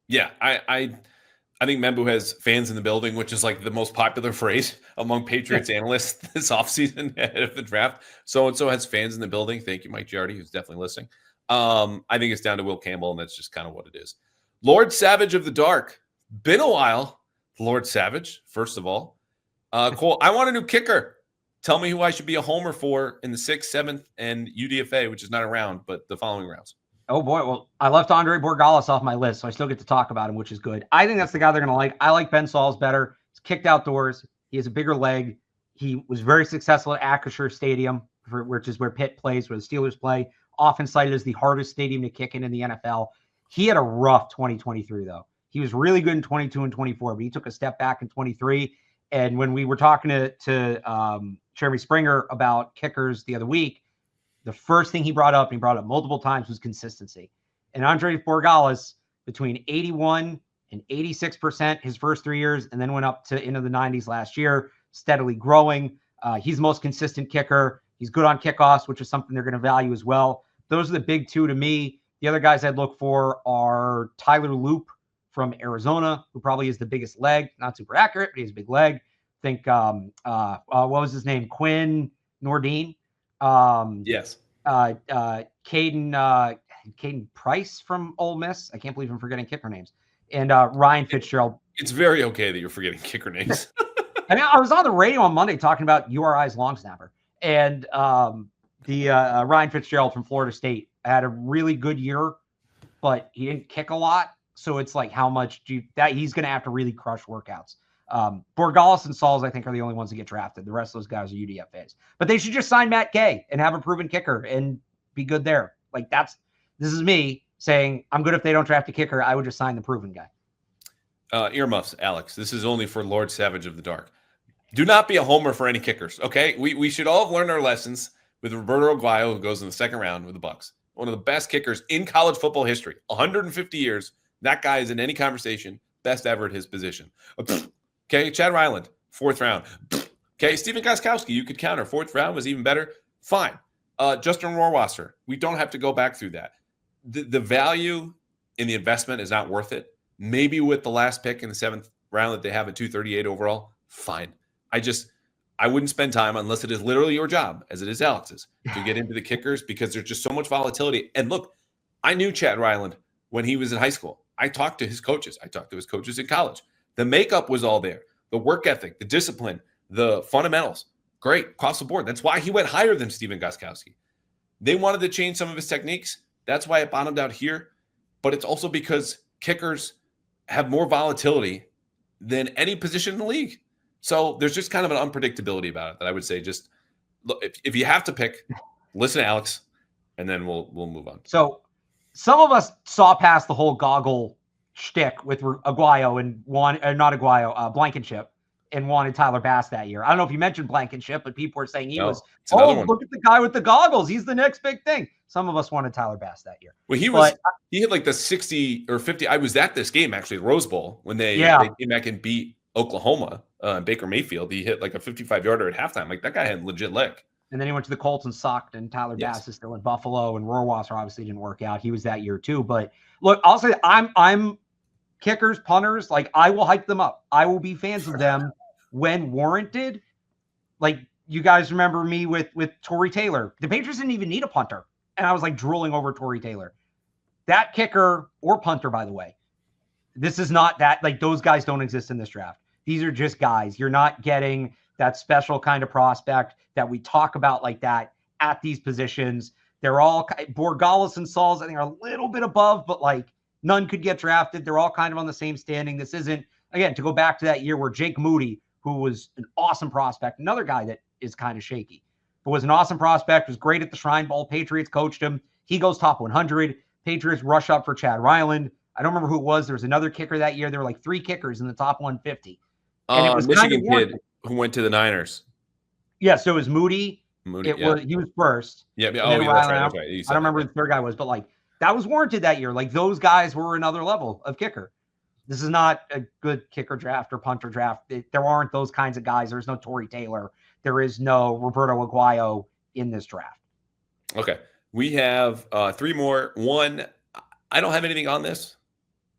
Yeah, I think Mbembou has fans in the building, which is like the most popular phrase among Patriots analysts this offseason ahead of the draft. So-and-so has fans in the building. Thank you, Mike Giardi, who's definitely listening. I think it's down to Will Campbell, and that's just kind of what it is. Lord Savage of the Dark. Been a while, Lord Savage, first of all. Cole, I want a new kicker. Tell me who I should be a homer for in the 6th, 7th, and UDFA, which is not around, but the following rounds. Oh, boy. Well, I left Andre Borregales off my list, so I still get to talk about him, which is good. I think that's the guy they're going to like. I like Ben Sauls better. He's kicked outdoors. He has a bigger leg. He was very successful at Acrisure Stadium, which is where Pitt plays, where the Steelers play. Often cited as the hardest stadium to kick in the NFL. He had a rough 2023, though. He was really good in 22 and 24, but he took a step back in 23. And when we were talking to Jeremy Springer about kickers the other week, the first thing he brought up, and he brought up multiple times, was consistency. And Andre Borregales, between 81 and 86% his first 3 years, and then went up to into the 90s last year, steadily growing. He's the most consistent kicker. He's good on kickoffs, which is something they're going to value as well. Those are the big 2 to me. The other guys I'd look for are Tyler Loop from Arizona, who probably is the biggest leg. Not super accurate, but he has a big leg. Think, what was his name? Quinn Nordine. Yes. Caden Price from Ole Miss. I can't believe I'm forgetting kicker names. And Ryan Fitzgerald. It's very okay that you're forgetting kicker names. I mean, I was on the radio on Monday talking about URI's long snapper. And Ryan Fitzgerald from Florida State had a really good year, but he didn't kick a lot. So it's like, how much that he's going to have to really crush workouts. Borregales and Sauls, I think, are the only ones that get drafted. The rest of those guys are UDFAs. But they should just sign Matt Gay and have a proven kicker and be good there. Like, this is me saying, I'm good if they don't draft a kicker. I would just sign the proven guy. Earmuffs, Alex. This is only for Lord Savage of the Dark. Do not be a homer for any kickers, okay? We should all have learned our lessons with Roberto Aguayo, who goes in the 2nd round with the Bucs. One of the best kickers in college football history. 150 years. That guy is in any conversation. Best ever at his position. Okay, Chad Ryland, 4th round. Okay, Stephen Gostkowski, you could counter. 4th round was even better. Fine. Justin Rohrwasser, we don't have to go back through that. The value in the investment is not worth it. Maybe with the last pick in the 7th round that they have at 238 overall, fine. I wouldn't spend time, unless it is literally your job, as it is Alex's, to get into the kickers, because there's just so much volatility. And look, I knew Chad Ryland when he was in high school. I talked to his coaches. I talked to his coaches in college. The makeup was all there. The work ethic, the discipline, the fundamentals, great across the board. That's why he went higher than Stephen Gostkowski. They wanted to change some of his techniques. That's why it bottomed out here. But it's also because kickers have more volatility than any position in the league. So there's just kind of an unpredictability about it that I would say, just look, if you have to pick, listen to Alex, and then we'll move on. So some of us saw past the whole goggle shtick with Aguayo and Blankenship, and wanted Tyler Bass that year. I don't know if you mentioned Blankenship, but people were saying look at the guy with the goggles. He's the next big thing. Some of us wanted Tyler Bass that year. Well, he had like the 60 or 50. I was at this game, actually, the Rose Bowl, when they came back and beat Oklahoma, Baker Mayfield. He hit like a 55-yarder at halftime. Like, that guy had a legit leg. And then he went to the Colts and sucked, and Tyler Bass is still in Buffalo, and Rohrwasser obviously didn't work out. He was that year too. But look, I'll say I'm kickers, punters, like, I will hype them up. I will be fans of them when warranted. Like, you guys remember me with Torrey Taylor. The Patriots didn't even need a punter, and I was like drooling over Torrey Taylor. That kicker or punter, by the way, this is not that, like, those guys don't exist in this draft. These are just guys. You're not getting that special kind of prospect that we talk about like that at these positions. They're all Borgalis and Sauls, I think, are a little bit above, but like none could get drafted. They're all kind of on the same standing. This isn't, again, to go back to that year where Jake Moody, who was an awesome prospect, another guy that is kind of shaky, but was an awesome prospect, was great at the Shrine Bowl. Patriots coached him. He goes top 100. Patriots rush up for Chad Ryland. I don't remember who it was. There was another kicker that year. There were like 3 kickers in the top 150. And it was Michigan kid who went to the Niners. Yeah, so it was Moody. He was first. Yeah. That's right. I don't remember who the third guy was, but like that was warranted that year. Like, those guys were another level of kicker. This is not a good kicker draft or punter draft. There aren't those kinds of guys. There's no Torrey Taylor. There is no Roberto Aguayo in this draft. Okay. We have 3 more. One, I don't have anything on this.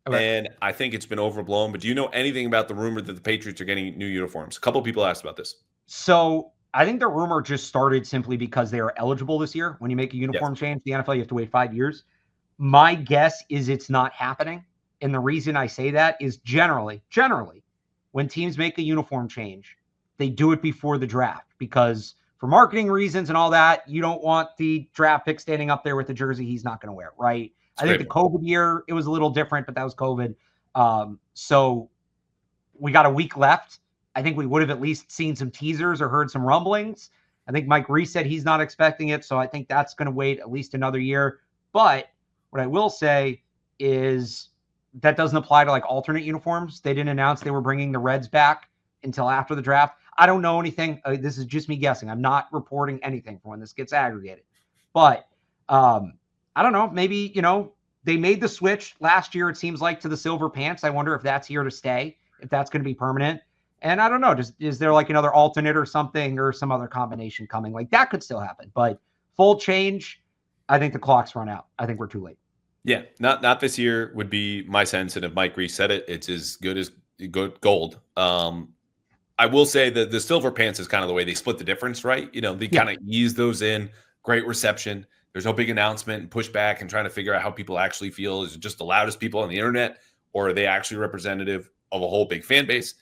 Okay. And I think it's been overblown, but do you know anything about the rumor that the Patriots are getting new uniforms? A couple of people asked about this. So I think the rumor just started simply because they are eligible this year. When you make a uniform change, the NFL, you have to wait 5 years. My guess is it's not happening. And the reason I say that is generally, when teams make a uniform change, they do it before the draft, because for marketing reasons and all that, you don't want the draft pick standing up there with the jersey he's not going to wear, right? I think the COVID year, it was a little different, but that was COVID. So we got a week left. I think we would have at least seen some teasers or heard some rumblings. I think Mike Reese said he's not expecting it, so I think that's going to wait at least another year. But what I will say is that doesn't apply to like alternate uniforms. They didn't announce they were bringing the Reds back until after the draft. I don't know anything. This is just me guessing. I'm not reporting anything for when this gets aggregated. But I don't know. Maybe, they made the switch last year, it seems like, to the silver pants. I wonder if that's here to stay, if that's going to be permanent. And I don't know. Is there like another alternate or something, or some other combination coming? Like, that could still happen. But full change, I think the clock's run out. I think we're too late. Yeah, not this year would be my sense. And if Mike Reese said it, it's as good as gold. I will say that the silver pants is kind of the way they split the difference, right? They kind of ease those in. Great reception. There's no big announcement and pushback and trying to figure out how people actually feel. Is it just the loudest people on the internet, or are they actually representative of a whole big fan base?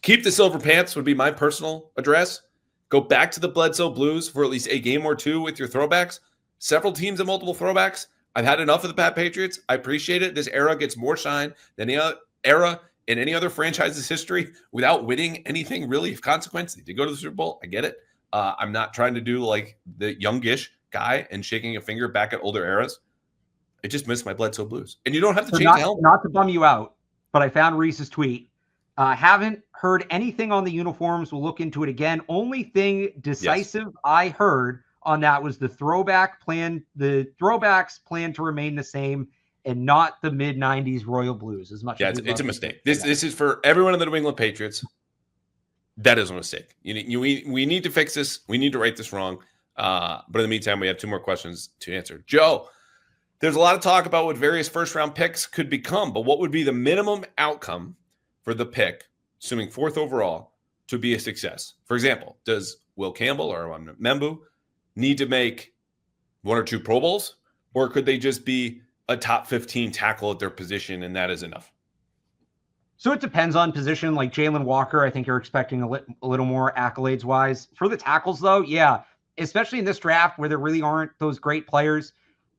Keep the silver pants would be my personal address. Go back to the Bledsoe Blues for at least a game or two with your throwbacks. Several teams have multiple throwbacks. I've had enough of the Pat Patriots. I appreciate it. This era gets more shine than any other era in any other franchise's history without winning anything really of consequence. They did go to the Super Bowl. I get it. I'm not trying to do like the youngish guy and shaking a finger back at older eras. I just missed my Bledsoe Blues. And you don't have to change the helmet. Not to bum you out, but I found Reese's tweet. Haven't heard anything on the uniforms. We'll look into it again. Only thing decisive I heard on that was the throwbacks plan to remain the same and not the mid-90s Royal Blues as much. Yeah, it's a mistake. This is for everyone in the New England Patriots. That is a mistake. We need to fix this. We need to right this wrong. But in the meantime, we have 2 more questions to answer. Joe, there's a lot of talk about what various first-round picks could become, but what would be the minimum outcome for the pick, assuming 4th overall, to be a success? For example, does Will Campbell or Mbembou need to make 1 or 2 Pro Bowls, or could they just be a top 15 tackle at their position and that is enough? So it depends on position. Like Jalen Walker, I think you're expecting a little more accolades-wise. For the tackles, though, yeah, especially in this draft where there really aren't those great players.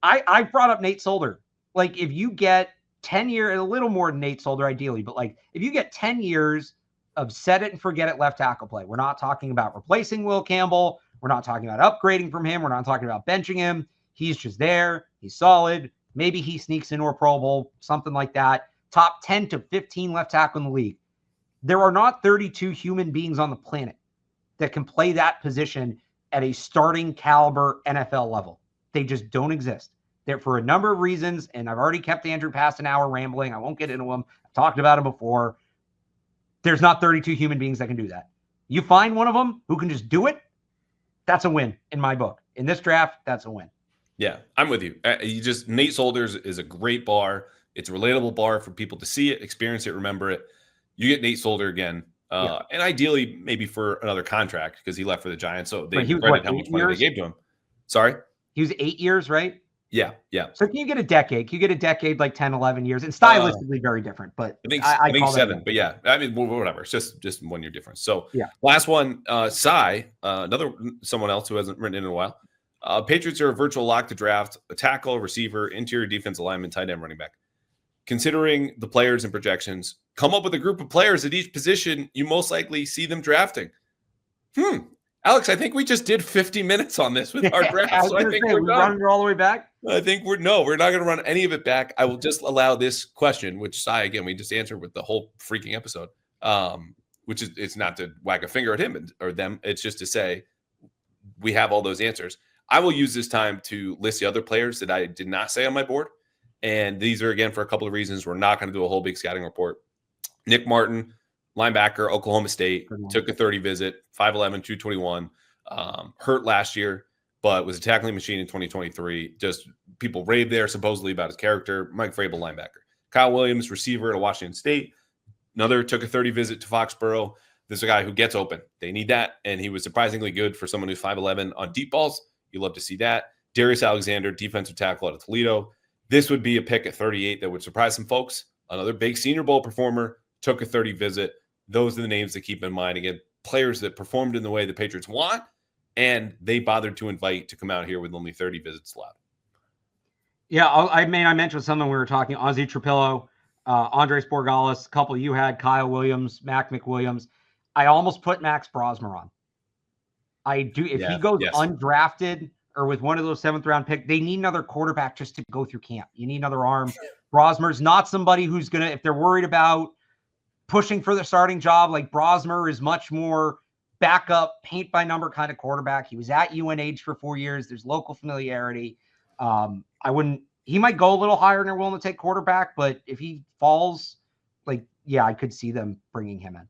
I brought up Nate Solder. Like, if you get 10 years, a little more than Nate Solder ideally, but like if you get 10 years of set it and forget it left tackle play, we're not talking about replacing Will Campbell. We're not talking about upgrading from him. We're not talking about benching him. He's just there. He's solid. Maybe he sneaks into a Pro Bowl, something like that. top 10 to 15 left tackle in the league. There are not 32 human beings on the planet that can play that position at a starting caliber NFL level. They just don't exist. They're for a number of reasons, and I've already kept Andrew past an hour rambling. I won't get into them. I've talked about them before. There's not 32 human beings that can do that. You find one of them who can just do it, that's a win in my book. In this draft, that's a win. Yeah, I'm with you. Nate Solders is a great bar. It's a relatable bar for people to see it, experience it, remember it. You get Nate Solder again, and ideally maybe for another contract because he left for the Giants. So they regretted how much money they gave to him. Sorry? He was 8 years, right? Yeah. So can you get a decade? Can you get a decade like 10, 11 years? And stylistically very different, but I think 7. But yeah, I mean, whatever. It's just 1 year difference. So last one, Cy, someone else who hasn't written in a while. Patriots are a virtual lock to draft a tackle, receiver, interior defense alignment, tight end, running back. Considering the players and projections, come up with a group of players at each position you most likely see them drafting. Alex, I think we just did 50 minutes on this with our draft. So I think we're running all the way back. I think we're not going to run any of it back. I will just allow this question, which Cy, again, we just answered with the whole freaking episode, which is it's not to wag a finger at him or them. It's just to say we have all those answers. I will use this time to list the other players that I did not say on my board. And these are, again, for a couple of reasons. We're not going to do a whole big scouting report. Nick Martin, linebacker, Oklahoma State, took a 30 visit, 5'11", 221, hurt last year, but was a tackling machine in 2023. Just people rave there supposedly about his character. Mike Vrabel, linebacker. Kyle Williams, receiver at Washington State. Another took a 30 visit to Foxborough. This is a guy who gets open. They need that, and he was surprisingly good for someone who's 5'11" on deep balls. You love to see that. Darius Alexander, defensive tackle out of Toledo. This would be a pick at 38 that would surprise some folks. Another big Senior Bowl performer, took a 30 visit. Those are the names to keep in mind. Again, players that performed in the way the Patriots want, and they bothered to invite to come out here with only 30 visits allowed. Yeah, I mentioned something we were talking, Ozzie Trapillo, Andres Borgalis, a couple you had, Kyle Williams, Mac McWilliams. I almost put Max Brosmer on. I do. If he goes undrafted or with one of those 7th-round picks, they need another quarterback just to go through camp. You need another arm. Brosmer's not somebody who's going to, if they're worried about pushing for the starting job, like Brosmer is much more backup, paint-by-number kind of quarterback. He was at UNH for 4 years. There's local familiarity. He might go a little higher and they're willing to take quarterback, but if he falls, I could see them bringing him in.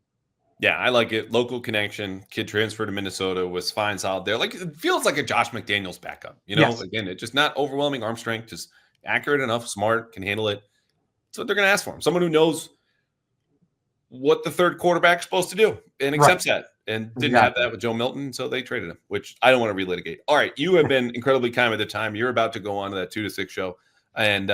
Yeah, I like it. Local connection. Kid transferred to Minnesota, was fine, solid there. It feels like a Josh McDaniels backup. Again, it's just not overwhelming arm strength, just accurate enough, smart, can handle it. That's what they're going to ask for him. Someone who knows what the third quarterback's supposed to do and accepts that. And didn't have that with Joe Milton, so they traded him, which I don't want to relitigate. All right, you have been incredibly kind with the time. You're about to go on to that 2 to 6 show. And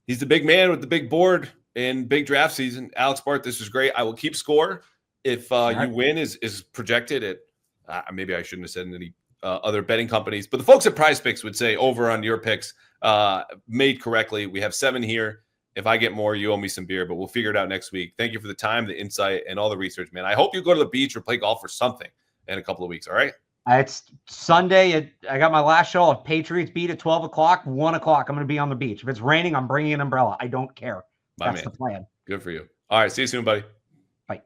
he's the big man with the big board in big draft season. Alex Barth, this was great. I will keep score. If you win is projected at, maybe I shouldn't have said any other betting companies, but the folks at Prize Picks would say over on your picks made correctly. We have 7 here. If I get more, you owe me some beer, but we'll figure it out next week. Thank you for the time, the insight, and all the research, man. I hope you go to the beach or play golf or something in a couple of weeks, all right? It's Sunday. I got my last show of Patriots beat at 12 o'clock, 1 o'clock. I'm going to be on the beach. If it's raining, I'm bringing an umbrella. I don't care. That's the plan. Good for you. All right, see you soon, buddy. Bye.